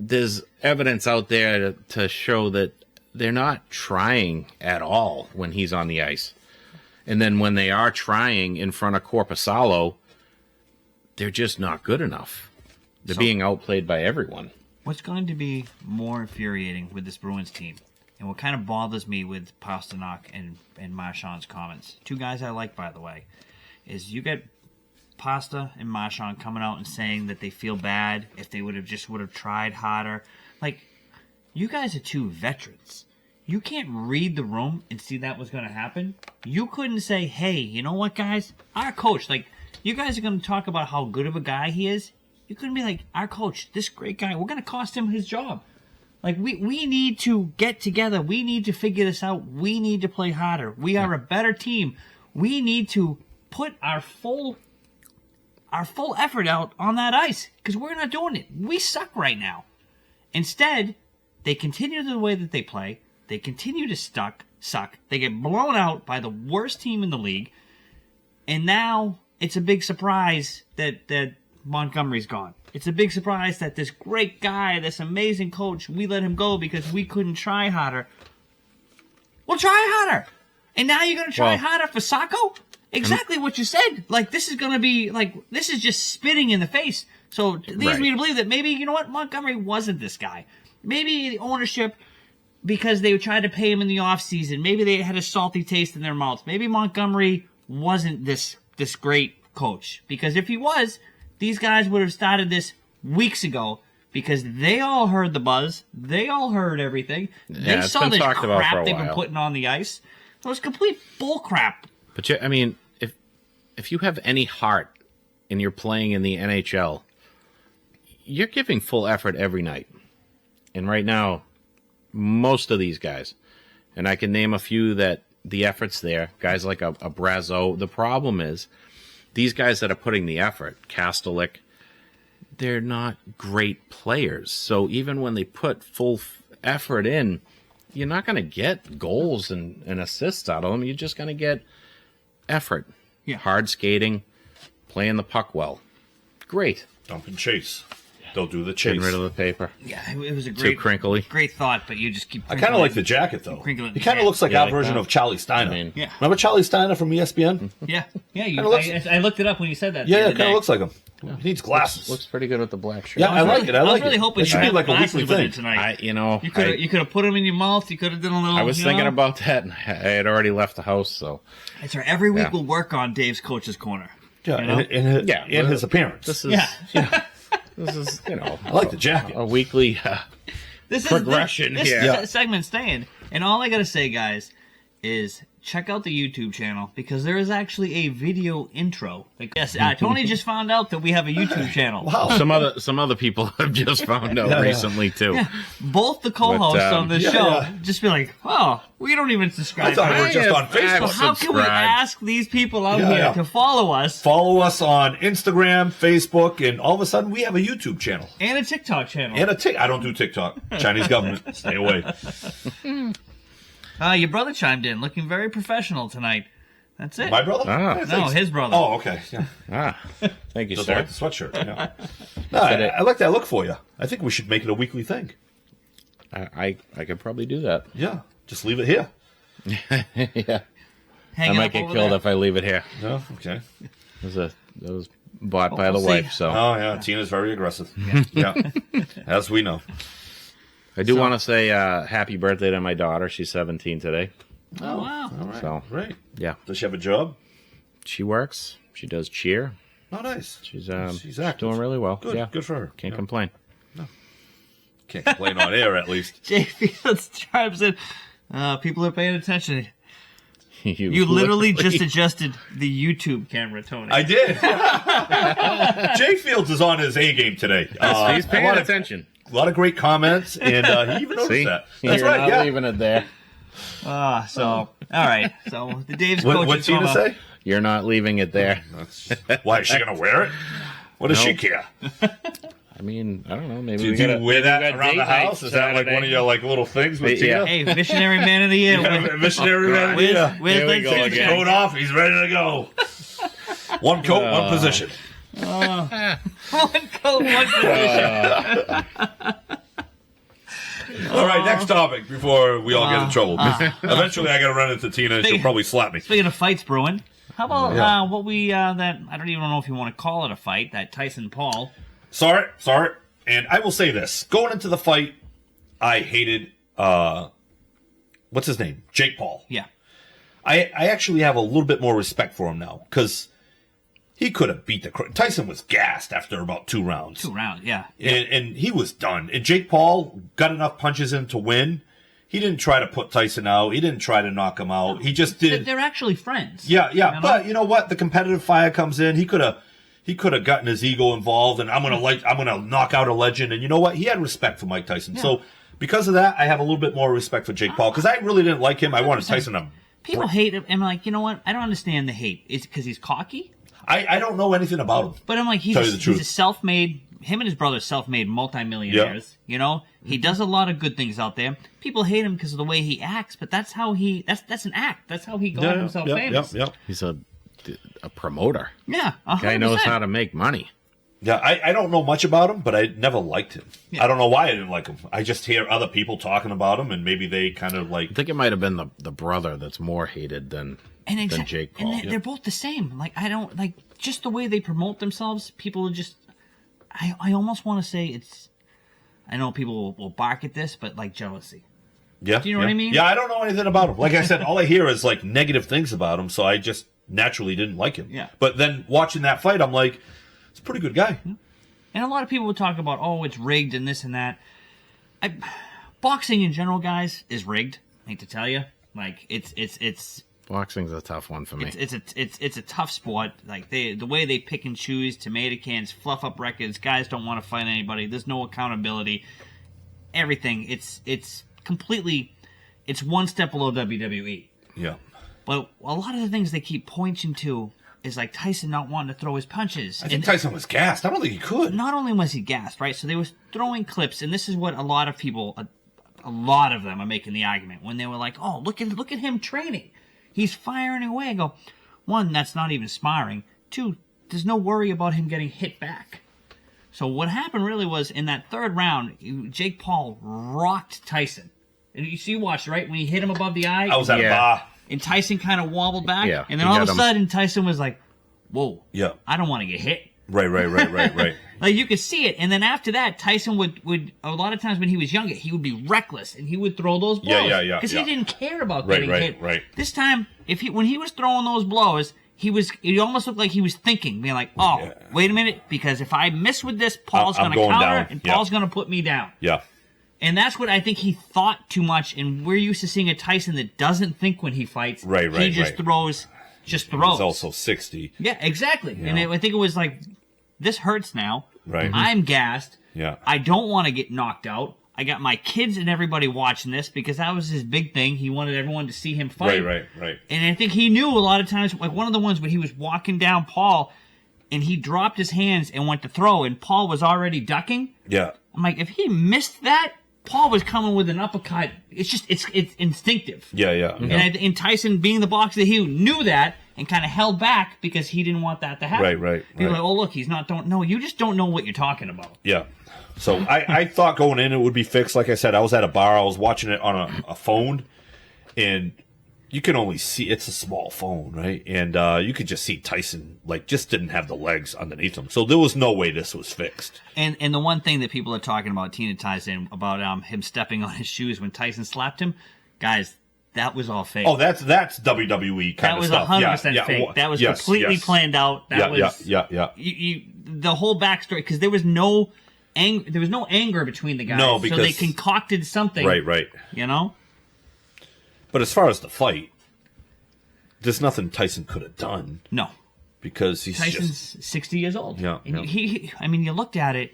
S3: there's evidence out there to show that they're not trying at all when he's on the ice. And then when they are trying in front of Korpisalo, they're just not good enough. They're being outplayed by everyone.
S1: What's going to be more infuriating with this Bruins team, and what kind of bothers me with Pasternak and Marchand's comments, two guys I like, by the way, is you get Pasta and Marchand coming out and saying that they feel bad if they would have tried harder. Like, you guys are two veterans. You can't read the room and see that was going to happen. You couldn't say, hey, you know what, guys? Our coach, like, you guys are going to talk about how good of a guy he is. You couldn't be like, our coach, this great guy, we're going to cost him his job. Like, we need to get together. We need to figure this out. We need to play harder. We are a better team. We need to put our full effort out on that ice because we're not doing it. We suck right now. Instead, they continue the way that they play. They continue to suck. They get blown out by the worst team in the league. And now it's a big surprise that Montgomery's gone. It's a big surprise that this great guy, this amazing coach, we let him go because we couldn't try harder. Well, try harder. And now you're going to try harder for Sacco? Exactly what you said. Like, this is going to be, like, this is just spitting in the face. So it leads me to believe that maybe, you know what, Montgomery wasn't this guy. Maybe the ownership, because they tried to pay him in the offseason, maybe they had a salty taste in their mouths. Maybe Montgomery wasn't this great coach. Because if he was, these guys would have started this weeks ago because they all heard the buzz. They all heard everything. They saw this crap they've been putting on the ice. It was complete bull crap.
S3: But, I mean, if you have any heart and you're playing in the NHL, you're giving full effort every night. And right now, most of these guys, and I can name a few that the effort's there, guys like a Brazeau. The problem is, these guys that are putting the effort, Kastelik, they're not great players. So even when they put full effort in, you're not going to get goals and assists out of them. You're just going to get effort.
S1: Yeah.
S3: Hard skating, playing the puck well. Great.
S2: Dump and chase. They'll do the chase.
S3: Getting rid of the paper.
S1: Yeah, it was a
S3: Too crinkly.
S1: great thought, but you just keep.
S2: I kind of like the jacket though.
S1: Crinkling
S2: He kind of looks like our version
S3: that?
S2: of Charlie Steiner.
S3: I mean,
S1: Yeah.
S2: Remember Charlie Steiner from ESPN?
S1: Yeah.
S2: Kinda
S1: I looked it up when you said that.
S2: Yeah, it kind of looks like him. He needs glasses.
S3: Looks pretty good with the black shirt.
S2: Yeah, I like it. I
S1: was
S2: like
S1: really
S2: it.
S1: hoping
S2: It should be like a weekly thing.
S1: tonight.
S3: You
S1: could have put them in your mouth. You could have done a little.
S3: I was thinking about that, and I had already left the house, so.
S1: It's right. Every week we'll work on Dave's coach's corner.
S2: Yeah,
S1: you know?
S2: in his appearance.
S3: This is, this is,
S2: I like the jacket.
S3: A weekly progression
S1: this
S3: here.
S1: segment's staying. And all I got to say, guys, is check out the YouTube channel because there is actually a video intro. Like, yes, Tony just found out that we have a YouTube channel.
S2: Wow.
S3: Some other people have just found out recently too.
S1: Yeah. Both the co-hosts on the show
S2: yeah.
S1: just be like, "Oh, we don't even subscribe."
S2: I thought we were just on
S3: I've
S2: Facebook.
S1: How can we ask these people out here to follow us?
S2: Follow us on Instagram, Facebook, and all of a sudden we have a YouTube channel.
S1: And a TikTok channel.
S2: And I don't do TikTok. Chinese government. Stay away.
S1: Your brother chimed in, looking very professional tonight. That's it.
S2: My brother?
S1: No, his brother.
S2: Oh, okay. Yeah.
S3: Thank you,
S2: Just
S3: sir.
S2: like the sweatshirt. Yeah. No, I like that look for you. I think we should make it a weekly thing.
S3: I could probably do that.
S2: Yeah. Just leave it here.
S3: Yeah.
S1: Hanging
S3: I might
S1: up
S3: get
S1: over
S3: killed
S1: there.
S3: if I leave it here.
S2: No? Okay.
S3: That was bought by the
S1: we'll
S3: wife,
S1: see.
S3: so.
S2: Oh, yeah. Tina's very aggressive. Yeah. As we know.
S3: I do want to say happy birthday to my daughter. She's 17 today.
S1: Oh, wow.
S2: All right.
S3: So,
S2: Great.
S3: yeah.
S2: Does she have a job?
S3: She works. She does cheer.
S2: Oh, nice.
S3: She's
S2: active.
S3: doing really well.
S2: Good.
S3: Yeah.
S2: Good for her.
S3: Can't
S2: Yeah.
S3: complain.
S2: Can't complain on air, at least.
S1: Jay Fields chimes in. People are paying attention. You literally just adjusted the YouTube camera, Tony.
S2: I did. Jay Fields is on his A game today.
S3: He's paying attention.
S2: A lot of great comments, and he even noticed
S3: See?
S2: that. That's
S3: You're
S2: right.
S3: not
S2: Yeah.
S3: leaving it there.
S1: All right. So the Dave's
S2: What
S1: coaching
S2: Tina
S1: promo.
S2: say?
S3: You're not leaving it there.
S2: Why is she gonna wear it? What does she care?
S3: I mean, I don't know. Maybe
S2: Do
S3: we
S2: you
S3: gotta-
S2: wear
S3: maybe
S2: that
S3: we got
S2: around
S3: date
S2: the
S3: night
S2: house? Is that like
S3: Saturday.
S2: one of your like little things with
S3: Yeah.
S2: Tina?
S1: Hey, missionary man of the year.
S2: Yeah, missionary man of the year.
S1: Where's
S3: Here we
S1: that
S3: go
S1: signature?
S3: again.
S2: Coat off. He's ready to go. One coat, one position.
S1: One coat, one position.
S2: All right, next topic before we all get in trouble. Eventually, I got to run into Tina, and she'll probably slap me.
S1: Speaking of fights brewing, how about what we that I don't even know if you want to call it a fight, that Tyson Paul.
S2: Sorry. And I will say this: going into the fight, I hated what's his name, Jake Paul.
S1: Yeah.
S2: I actually have a little bit more respect for him now because he could have beat Tyson was gassed after about 2 rounds.
S1: 2 rounds, yeah.
S2: And he was done. And Jake Paul got enough punches in to win. He didn't try to put Tyson out. He didn't try to knock him out. He just did.
S1: They're actually friends.
S2: Yeah.
S1: You know?
S2: But you know what? The competitive fire comes in. He could have gotten his ego involved, and I'm gonna knock out a legend. And you know what? He had respect for Mike Tyson.
S1: Yeah.
S2: So because of that, I have a little bit more respect for Jake Paul because I really didn't like him. I wanted Tyson to.
S1: People hate him. I'm like, you know what? I don't understand the hate. It's because he's cocky.
S2: I don't know anything about him.
S1: But I'm like, he's a self-made. Him and his brother are self-made multimillionaires.
S2: Yeah.
S1: You know, he does a lot of good things out there. People hate him because of the way he acts, but that's how that's an act. That's how he got himself famous.
S2: Yeah.
S3: He's a promoter.
S1: Yeah, 100%.
S3: Guy knows how to make money.
S2: Yeah, I don't know much about him, but I never liked him.
S1: Yeah.
S2: I don't know why I didn't like him. I just hear other people talking about him, and maybe they kind of like.
S3: I think it might have been the brother that's more hated than Jake Paul.
S1: And they're both the same. Like, I don't like just the way they promote themselves. People are just. I almost want to say it's. I know people will bark at this, but like jealousy.
S2: Yeah.
S1: Do you know what I mean?
S2: Yeah, I don't know anything about him. Like I said, all I hear is like negative things about him, so I just naturally didn't like him.
S1: Yeah.
S2: But then watching that fight, I'm like, he's a pretty good guy.
S1: And a lot of people would talk about, oh, it's rigged and this and that. Boxing in general, guys, is rigged. I hate to tell you, like it's
S3: Boxing's a tough one for me.
S1: it's a tough sport. Like the way they pick and choose, tomato cans, fluff up records. Guys don't want to fight anybody. There's no accountability. Everything. It's completely. It's one step below WWE.
S2: Yeah.
S1: But a lot of the things they keep pointing to is like Tyson not wanting to throw his punches.
S2: I think Tyson was gassed. I don't think he could.
S1: Not only was he gassed, right? So they were throwing clips, and this is what a lot of people, a lot of them are making the argument when they were like, "Oh, look at him training. He's firing away." I go, 1, that's not even sparring. 2, there's no worry about him getting hit back. So what happened really was in that 3rd round, Jake Paul rocked Tyson. And you watched, right? When he hit him above the eye.
S2: I was at a bar.
S1: And Tyson kind of wobbled back.
S3: Yeah,
S1: and then all of a sudden, Tyson was like, whoa.
S2: Yeah.
S1: I don't want to get hit.
S2: Right.
S1: Like, you could see it. And then after that, Tyson would a lot of times when he was younger, he would be reckless, and he would throw those blows.
S2: Yeah.
S1: Because he didn't care about
S2: Right,
S1: getting hit.
S2: right.
S1: This time, when he was throwing those blows, it almost looked like he was thinking, being like, oh, wait a minute, because if I miss with this, Paul's going to counter,
S2: down.
S1: and Paul's going to put me down.
S2: Yeah.
S1: And that's what I think he thought too much, and we're used to seeing a Tyson that doesn't think when he fights.
S2: Right,
S1: He just throws.
S2: He's also 60.
S1: Yeah, exactly.
S2: Yeah.
S1: And I think it was like, this hurts now.
S2: Right.
S1: I'm gassed.
S2: Yeah.
S1: I don't want to get knocked out. I got my kids and everybody watching this because that was his big thing. He wanted everyone to see him fight.
S2: Right.
S1: And I think he knew a lot of times, like one of the ones when he was walking down Paul and he dropped his hands and went to throw and Paul was already ducking.
S2: Yeah.
S1: I'm like, if he missed that, Paul was coming with an uppercut. It's instinctive.
S2: Yeah.
S1: And Tyson, being the boxer, he knew that and kind of held back because he didn't want that to happen.
S2: Right.
S1: People like, oh, look, he's not, you just don't know what you're talking about.
S2: Yeah. So I thought going in it would be fixed. Like I said, I was at a bar. I was watching it on a phone, and you can only see, it's a small phone, right? And you could just see Tyson, just didn't have the legs underneath him. So there was no way this was fixed.
S1: And the one thing that people are talking about, Tina Tyson, about him stepping on his shoes when Tyson slapped him, guys, that was all fake.
S2: Oh, that's WWE kind of stuff.
S1: That was 100% fake. That was completely planned out. That was the whole backstory, because there was no anger between the guys.
S2: No, because
S1: so they concocted something.
S2: Right.
S1: You know?
S2: But as far as the fight, there's nothing Tyson could have done.
S1: No.
S2: Because
S1: Tyson's 60 years old.
S2: Yeah.
S1: And you looked at it,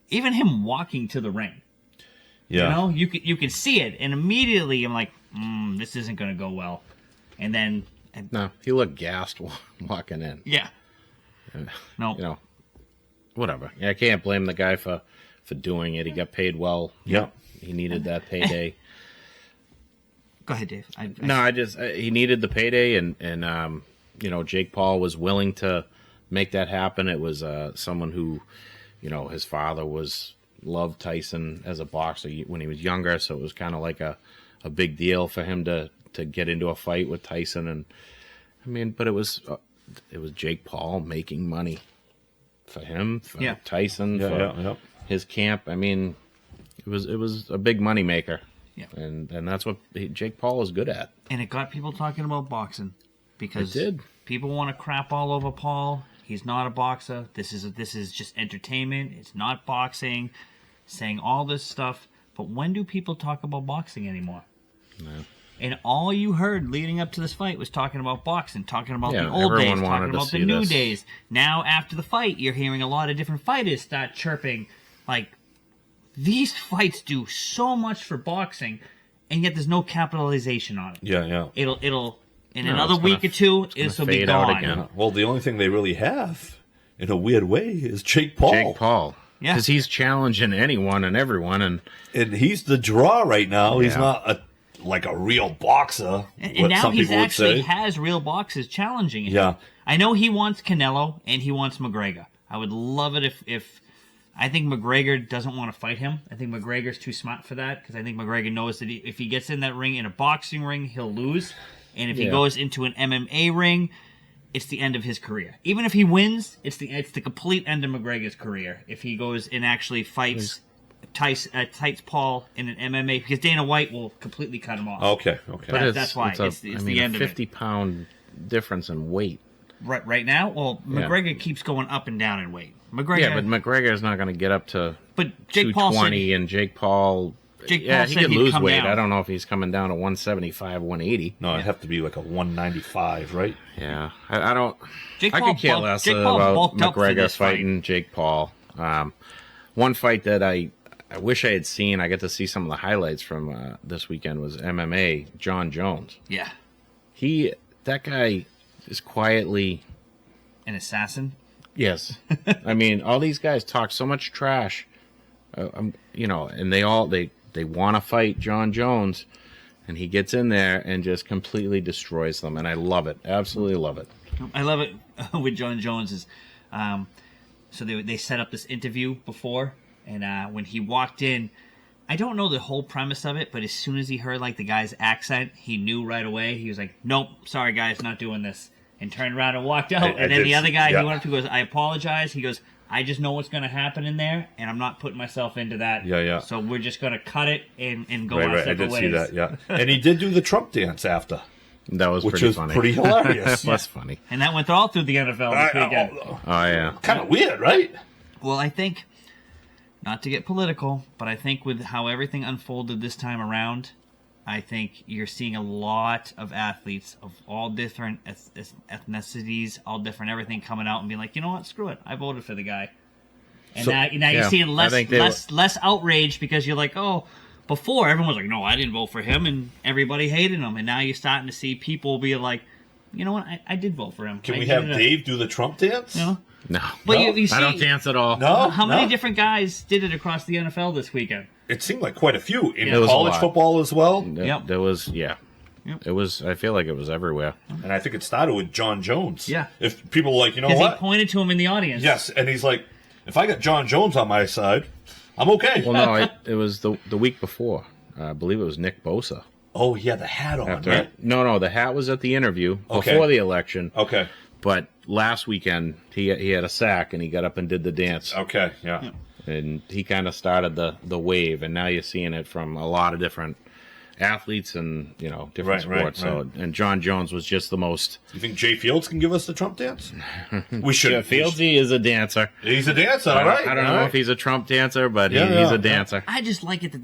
S1: even him walking to the ring.
S2: Yeah.
S1: You could see it, and immediately I'm like, this isn't going to go well. And then...
S3: No, he looked gassed walking in.
S1: Yeah. No.
S3: Whatever. Yeah, I can't blame the guy for doing it. He got paid well.
S2: Yeah.
S3: He needed that payday.
S1: Go ahead, Dave.
S3: He needed the payday, and Jake Paul was willing to make that happen. It was someone who, his father loved Tyson as a boxer when he was younger, so it was kind of like a big deal for him to get into a fight with Tyson. And but it was Jake Paul making money for him, for Tyson, for his camp. I mean, it was a big money maker.
S1: Yeah.
S3: And that's what Jake Paul is good at.
S1: And it got people talking about boxing because
S3: it did.
S1: People want to crap all over Paul. He's not a boxer. This is just entertainment. It's not boxing. Saying all this stuff. But when do people talk about boxing anymore?
S3: No.
S1: And all you heard leading up to this fight was talking about boxing, talking about the old
S3: everyone
S1: days,
S3: wanted
S1: talking
S3: to
S1: about the
S3: see
S1: new
S3: this.
S1: days. Now, after the fight, you're hearing a lot of different fighters start chirping. Like, these fights do so much for boxing, and yet there's no capitalization on it.
S2: Yeah.
S1: It'll in another week or two, this will be gone.
S3: Again.
S2: Well, the only thing they really have, in a weird way, is Jake Paul.
S3: Jake Paul.
S1: Yeah.
S3: Because he's challenging anyone and everyone. And
S2: he's the draw right now. He's not a real boxer.
S1: And now he actually has real boxers challenging him.
S2: Yeah.
S1: I know he wants Canelo and he wants McGregor. I would love it if I think McGregor doesn't want to fight him. I think McGregor's too smart for that because I think McGregor knows that if he gets in that ring, in a boxing ring, he'll lose. And if he goes into an MMA ring, it's the end of his career. Even if he wins, it's the complete end of McGregor's career. If he goes and actually fights Paul in an MMA, because Dana White will completely cut him off.
S2: Okay.
S1: But that's why it's the end of it.
S3: 50-pound difference in weight.
S1: Right now, McGregor keeps going up and down in weight.
S3: But McGregor's not going to get up to
S1: Jake Paul
S3: 220, and Jake Paul. He could lose weight.
S1: Down.
S3: I don't know if he's coming down to 175, 180.
S2: No, it'd have to be like a 195, right?
S3: Yeah, I don't.
S1: Jake
S3: I
S1: Paul
S3: could care less about McGregor fighting Jake Paul. One fight that I wish I had seen, I got to see some of the highlights from this weekend, was MMA, John Jones.
S1: Yeah.
S3: That guy is quietly...
S1: An assassin?
S3: Yes. I mean, all these guys talk so much trash, and they want to fight John Jones, and he gets in there and just completely destroys them, and I love it. Absolutely love it.
S1: I love it with John Jones is, so they set up this interview before, and when he walked in, I don't know the whole premise of it, but as soon as he heard the guy's accent, he knew right away. He was like, "Nope, sorry guys, not doing this," and turned around and walked out. And then the other guy, he went up to, goes, "I apologize." He goes, "I just know what's going to happen in there, and I'm not putting myself into that.
S2: Yeah.
S1: So we're just going to cut it and go our separate ways."
S2: I did see that. Yeah, and he did do the Trump dance after.
S3: That was
S2: pretty funny. Pretty hilarious.
S3: That's funny.
S1: And that went all through the NFL this weekend.
S3: Oh yeah.
S2: Kind of weird, right?
S1: Well, I think, not to get political, but I think with how everything unfolded this time around, I think you're seeing a lot of athletes of all different ethnicities, all different everything coming out and being like, you know what, screw it, I voted for the guy. And now you're seeing less outrage because you're like, oh, before everyone was like, no, I didn't vote for him, and everybody hated him. And now you're starting to see people be like, you know what? I did vote for him.
S2: Can we have Dave do the Trump dance?
S1: You know?
S3: No.
S1: But you see,
S3: I don't dance at all.
S2: No.
S1: How many different guys did it across the NFL this weekend?
S2: It seemed like quite a few in
S3: It was
S2: college
S3: a lot.
S2: football as well.
S1: Yep.
S3: There was, It was. I feel like it was everywhere.
S2: And I think it started with John Jones.
S1: Yeah.
S2: If people are like, you know
S1: Because
S2: what?
S1: he pointed to him in the audience.
S2: Yes, and he's like, if I got John Jones on my side, I'm okay.
S3: Well, no, it was the week before. I believe it was Nick Bosa.
S2: Oh, he had the hat on, right?
S3: No, the hat was at the interview
S2: Okay.
S3: before the election.
S2: Okay.
S3: But last weekend, he had a sack, and he got up and did the dance.
S2: Okay, yeah.
S3: And he kind of started the wave, and now you're seeing it from a lot of different athletes and, different sports.
S2: Right.
S3: So, and John Jones was just the most...
S2: You think Jay Fields can give us the Trump dance? We should.
S3: Yeah, Fieldsy is a dancer.
S2: He's a dancer, all right.
S3: I don't know if he's a Trump dancer, but he's a dancer.
S1: I just like it that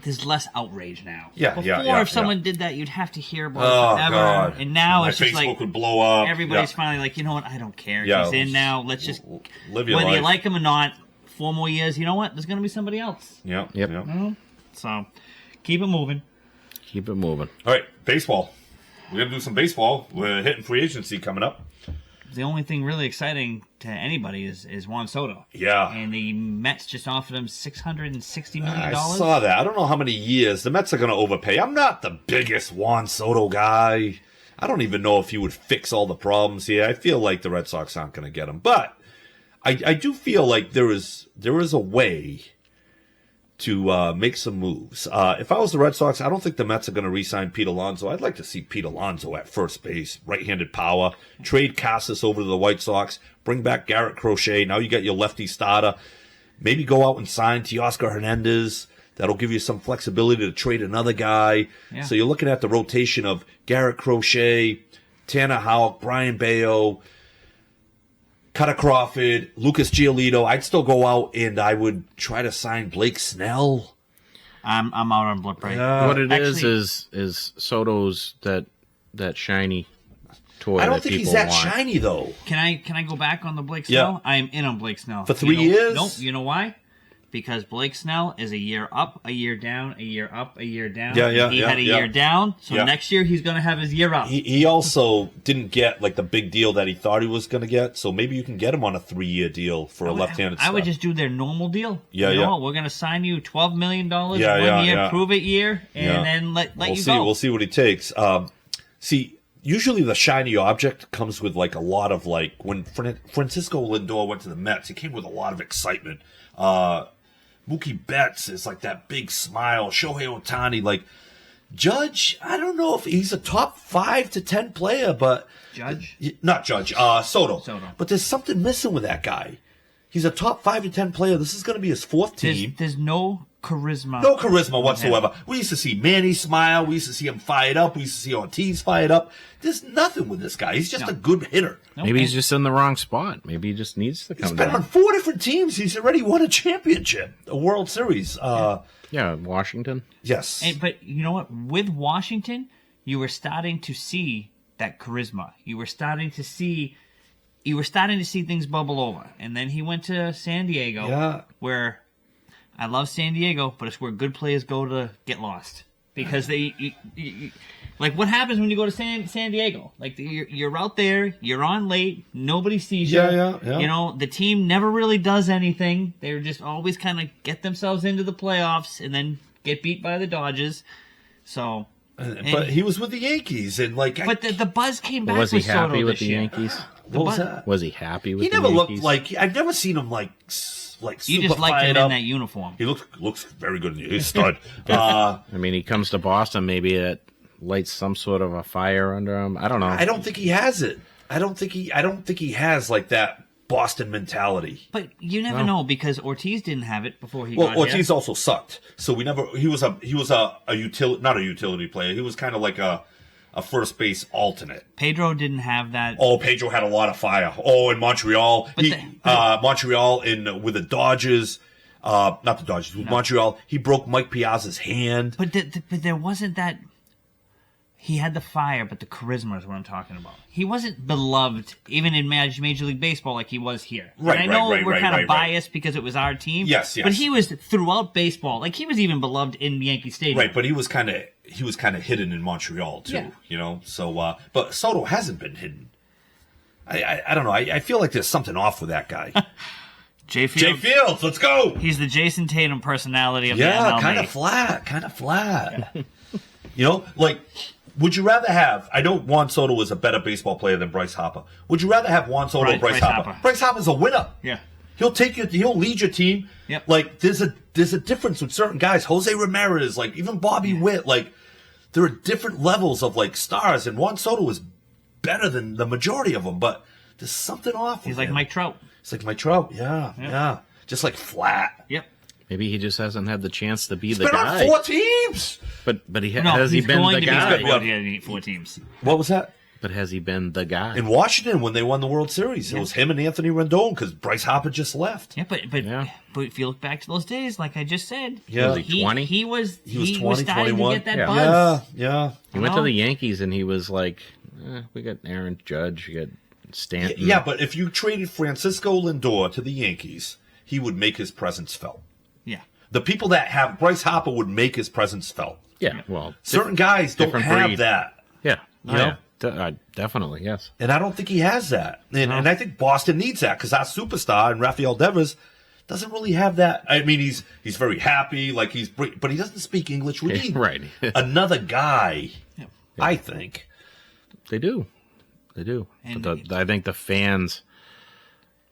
S1: there's less outrage now.
S2: Yeah,
S1: if someone did that, you'd have to hear about
S2: Oh,
S1: it forever.
S2: God.
S1: And now
S2: My
S1: it's just
S2: Facebook
S1: like
S2: would blow up.
S1: everybody's finally like, you know what? I don't care.
S2: Yeah,
S1: He's in now. Let's just
S2: live your
S1: whether you
S2: life.
S1: like him or not. 4 more years. You know what? There's going to be somebody else.
S2: Yep.
S1: So keep it moving.
S3: Keep it moving.
S2: All right, baseball. We're going to do some baseball. We're hitting free agency coming up.
S1: The only thing really exciting to anybody is Juan Soto.
S2: Yeah.
S1: And the Mets just offered him $660 million.
S2: I saw that. I don't know how many years. The Mets are going to overpay. I'm not the biggest Juan Soto guy. I don't even know if he would fix all the problems here. I feel like the Red Sox aren't going to get him. But I do feel like there is a way to make some moves. If I was the Red Sox, I don't think the Mets are going to re-sign Pete Alonso. I'd like to see Pete Alonso at first base, right-handed power, trade Casas over to the White Sox, bring back Garrett Crochet. Now you got your lefty starter. Maybe go out and sign Teoscar Hernandez. That'll give you some flexibility to trade another guy.
S1: Yeah.
S2: So you're looking at the rotation of Garrett Crochet, Tanner Houck, Brian Bayo, Cutter Crawford, Lucas Giolito. I'd still go out and I would try to sign Blake Snell.
S1: I'm out on Blip right.
S3: What it
S1: Actually,
S3: is Soto's that shiny toy.
S2: I don't
S3: that
S2: think he's
S3: people
S2: that
S3: want.
S2: shiny though.
S1: Can I go back on the Blake
S2: Yeah.
S1: Snell? I am in on Blake Snell.
S2: For 3 years?
S1: Nope. You know why? Because Blake Snell is a year up, a year down, a year up, a year down. He had a year down, so next year he's going to have his year up.
S2: He also didn't get like the big deal that he thought he was going to get, so maybe you can get him on a 3-year deal for a left-handed
S1: I would
S2: stud.
S1: just do their normal deal.
S2: Yeah,
S1: you know
S2: yeah.
S1: what? We're going to sign you $12 million one
S2: Yeah,
S1: year,
S2: yeah.
S1: prove it year, and then let
S2: we'll
S1: you
S2: see.
S1: go.
S2: We'll see what he takes. See, usually the shiny object comes with like a lot of like when Francisco Lindor went to the Mets, he came with a lot of excitement. Mookie Betts is like that big smile. Shohei Ohtani, like Judge. I don't know if he's a top 5 to 10 player, but not Judge. Soto. But there's something missing with that guy. He's a top 5 to 10 player. This is going to be his 4th team.
S1: There's no charisma.
S2: No charisma whatsoever. We used to see Manny smile. We used to see him fired up. We used to see Ortiz fired up. There's nothing with this guy. He's just a good hitter.
S3: Maybe he's just in the wrong spot. Maybe he just needs to come
S2: He's been
S3: down.
S2: on 4 different teams. He's already won a championship, a World Series.
S3: Yeah, Washington.
S2: Yes.
S1: But you know what? With Washington, you were starting to see that charisma. You were starting to see things bubble over. And then he went to San Diego, where I love San Diego, but it's where good players go to get lost. Because like what happens when you go to San Diego? Like you're out there, you're on late, nobody sees you.
S2: Yeah.
S1: You know, the team never really does anything. They're just always kind of get themselves into the playoffs and then get beat by the Dodgers. So,
S2: but he was with the Yankees, and like,
S1: but the buzz came back.
S3: Was he
S1: with Soto
S3: happy with
S1: this
S3: the
S1: year.
S3: Yankees?
S2: What was that?
S3: Was he happy with
S2: He
S3: the
S2: never
S3: Yankees?
S2: looked like. I've never seen him like
S1: You
S2: super
S1: just liked him
S2: fired
S1: in
S2: up.
S1: that uniform.
S2: He looks very good. He's a stud.
S3: I mean, he comes to Boston, maybe it lights some sort of a fire under him. I don't know.
S2: I don't think he has it. I don't think he has like that Boston mentality.
S1: But you never know, because Ortiz didn't have it before he
S2: Well,
S1: got
S2: Ortiz
S1: here.
S2: also sucked. So we never. He was a utility, not a utility player. He was kind of like a first base alternate.
S1: Pedro didn't have that.
S2: Oh, Pedro had a lot of fire. Oh, in Montreal, Montreal with the Dodgers. Not the Dodgers. With Montreal, he broke Mike Piazza's hand.
S1: But there wasn't that. He had the fire, but the charisma is what I'm talking about. He wasn't beloved, even in Major League Baseball, like he was here.
S2: Right,
S1: and I know we're kind of
S2: right.
S1: biased because it was our team.
S2: Yes.
S1: But he was throughout baseball. Like, he was even beloved in Yankee Stadium.
S2: Right, but he was kind of he was kind of hidden in Montreal too, you know. So, but Soto hasn't been hidden. I don't know. I feel like there's something off with that guy.
S1: Jay
S2: Fields, let's go.
S1: He's the Jason Tatum personality of the MLB.
S2: Yeah, kind of flat. You know, like, would you rather have? I know Juan Soto is a better baseball player than Bryce Harper. Would you rather have Juan Soto or Bryce Harper? Bryce Harper's a winner.
S1: Yeah.
S2: He'll take you. He'll lead your team.
S1: Yep.
S2: Like there's a difference with certain guys. Jose Ramirez, like even Bobby Witt, like there are different levels of like stars, and Juan Soto is better than the majority of them. But there's something off.
S1: He's like Mike Trout.
S2: It's like Mike Trout. Yeah. Just like flat.
S1: Yep.
S3: Maybe he just hasn't had the chance to be
S2: He's
S3: the
S2: been
S3: guy.
S2: on 4 teams.
S3: But has he been the guy?
S1: He's 4 teams.
S2: What was that?
S3: But has he been the guy?
S2: In Washington, when they won the World Series, it was him and Anthony Rendon because Bryce Harper just left.
S1: Yeah, but if you look back to those days, like I just said,
S3: was he 20?
S1: He was
S2: 20,
S1: starting
S2: 21.
S1: to get that buzz.
S2: Yeah.
S3: He went to the Yankees and he was like, we got Aaron Judge, we got Stanton.
S2: Yeah, but if you traded Francisco Lindor to the Yankees, he would make his presence felt.
S1: Yeah.
S2: The people that have Bryce Harper would make his presence felt.
S3: Yeah, well,
S2: certain guys don't have
S3: breed.
S2: that.
S3: Yeah,
S2: you know?
S3: Definitely, yes.
S2: And I don't think he has that. And I think Boston needs that because our superstar and Rafael Devers doesn't really have that. I mean, he's very happy, like but he doesn't speak English. We need another guy. I think
S3: they do. But I think the fans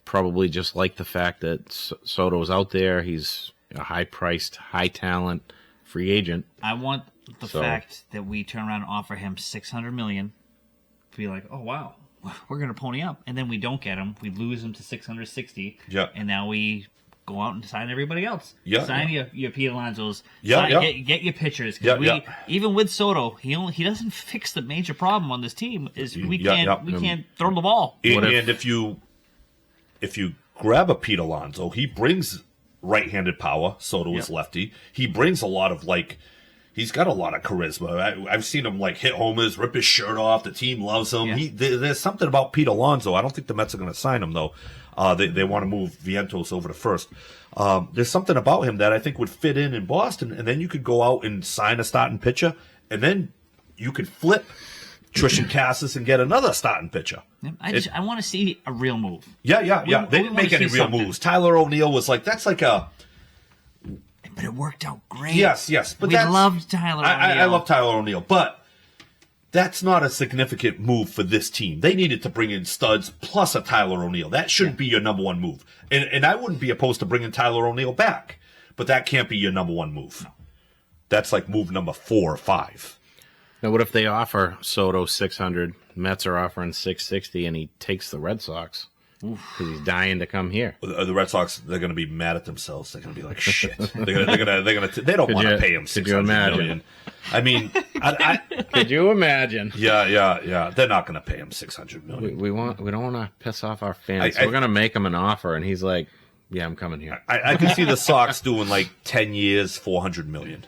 S3: probably just like the fact that Soto's out there. He's a high-priced, high-talent free agent.
S1: I want the fact that we turn around and offer him $600 million to be like, oh wow, we're gonna pony up, and then we don't get him. We lose him to $660.
S2: Yeah.
S1: And now we go out and sign everybody else.
S2: Yeah.
S1: Sign your Pete Alonso's.
S2: Yeah.
S1: Get your pitchers.
S2: Yeah.
S1: Even with Soto, he doesn't fix the major problem on this team. Is we can't throw the ball.
S2: And if you grab a Pete Alonso, he brings right-handed power. Soto is lefty. He brings a lot of he's got a lot of charisma. I've seen him hit homers, rip his shirt off. The team loves him.
S1: Yeah.
S2: There's something about Pete Alonso. I don't think the Mets are going to sign him though. They want to move Vientos over to first. There's something about him that I think would fit in Boston, and then you could go out and sign a starting pitcher, and then you could flip Tristan Cassis and get another starting pitcher.
S1: I want to see a real move.
S2: Yeah. They didn't make any real moves. Tyler O'Neill was that's like a...
S1: But it worked out great.
S2: Yes. But
S1: we loved Tyler O'Neill.
S2: I love Tyler O'Neill, but that's not a significant move for this team. They needed to bring in studs plus a Tyler O'Neill. That shouldn't be your number one move. And I wouldn't be opposed to bringing Tyler O'Neill back, but that can't be your number one move. No. That's like move number 4 or 5.
S3: Now, what if they offer Soto $600, Mets are offering $660, and he takes the Red Sox because he's dying to come here?
S2: The Red Sox, they're going to be mad at themselves. They're going to be like, shit. They don't want to pay him $600 million. I mean,
S3: could you imagine?
S2: Yeah. They're not going to pay him $600 million.
S3: We don't want to piss off our fans. We're going to make him an offer, and he's like, yeah, I'm coming here.
S2: I can see the Sox doing 10 years, $400 million.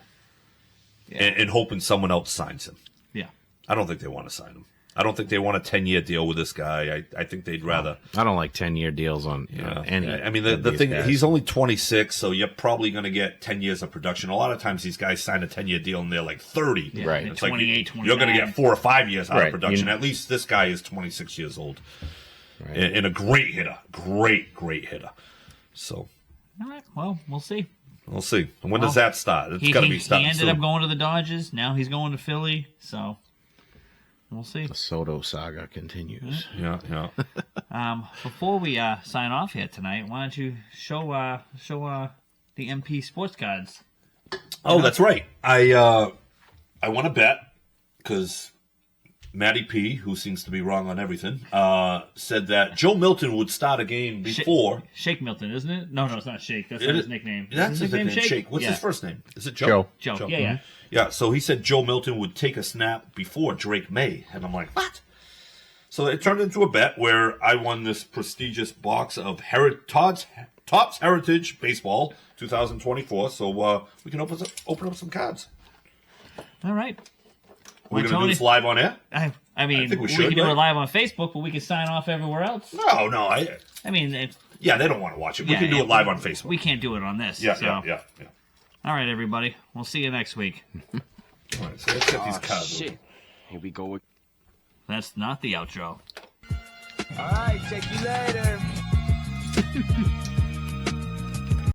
S2: Yeah. And hoping someone else signs him.
S1: Yeah.
S2: I don't think they want to sign him. I don't think they want a 10-year deal with this guy. I think they'd rather...
S3: I don't like 10-year deals on any...
S2: I mean, the thing, he's only 26, so you're probably going to get 10 years of production. A lot of times these guys sign a 10-year deal and they're 30.
S1: Yeah,
S3: right.
S2: It's
S1: 28, 29.
S2: You're going to get 4 or 5 years out of production. At least this guy is 26 years old. Right. And a great hitter. Great hitter. So...
S1: All right, well, we'll see.
S2: We'll see. And when does that start? It's got to be starting
S1: He ended up going to the Dodgers. Now he's going to Philly. So we'll see.
S3: The Soto saga continues.
S2: Yeah.
S1: Before we sign off here tonight, why don't you show the MP sports cards?
S2: Oh, that's right. I want to bet because Matty P, who seems to be wrong on everything, said that Joe Milton would start a game before.
S1: Shake Milton, isn't it? No, it's not Shake. That's not his nickname.
S2: That's his nickname, Shake. What's his first name? Is it
S3: Joe?
S1: Joe.
S2: Mm-hmm.
S1: Yeah.
S2: Yeah, so he said Joe Milton would take a snap before Drake May. And I'm like, what? So it turned into a bet where I won this prestigious box of Topps Heritage Baseball 2024. So we can open up some cards.
S1: All right.
S2: We're going to do this live on air?
S1: I mean, we can do it live on Facebook, but we can sign off everywhere else.
S2: No. I
S1: mean,
S2: they don't want to watch it. We can do it live on Facebook.
S1: We can't do it on this.
S2: Yeah.
S1: All right, everybody. We'll see you next week.
S2: All right, so let's get these cards.
S5: Shit. Here we go.
S1: That's not the outro.
S5: All right, check you later.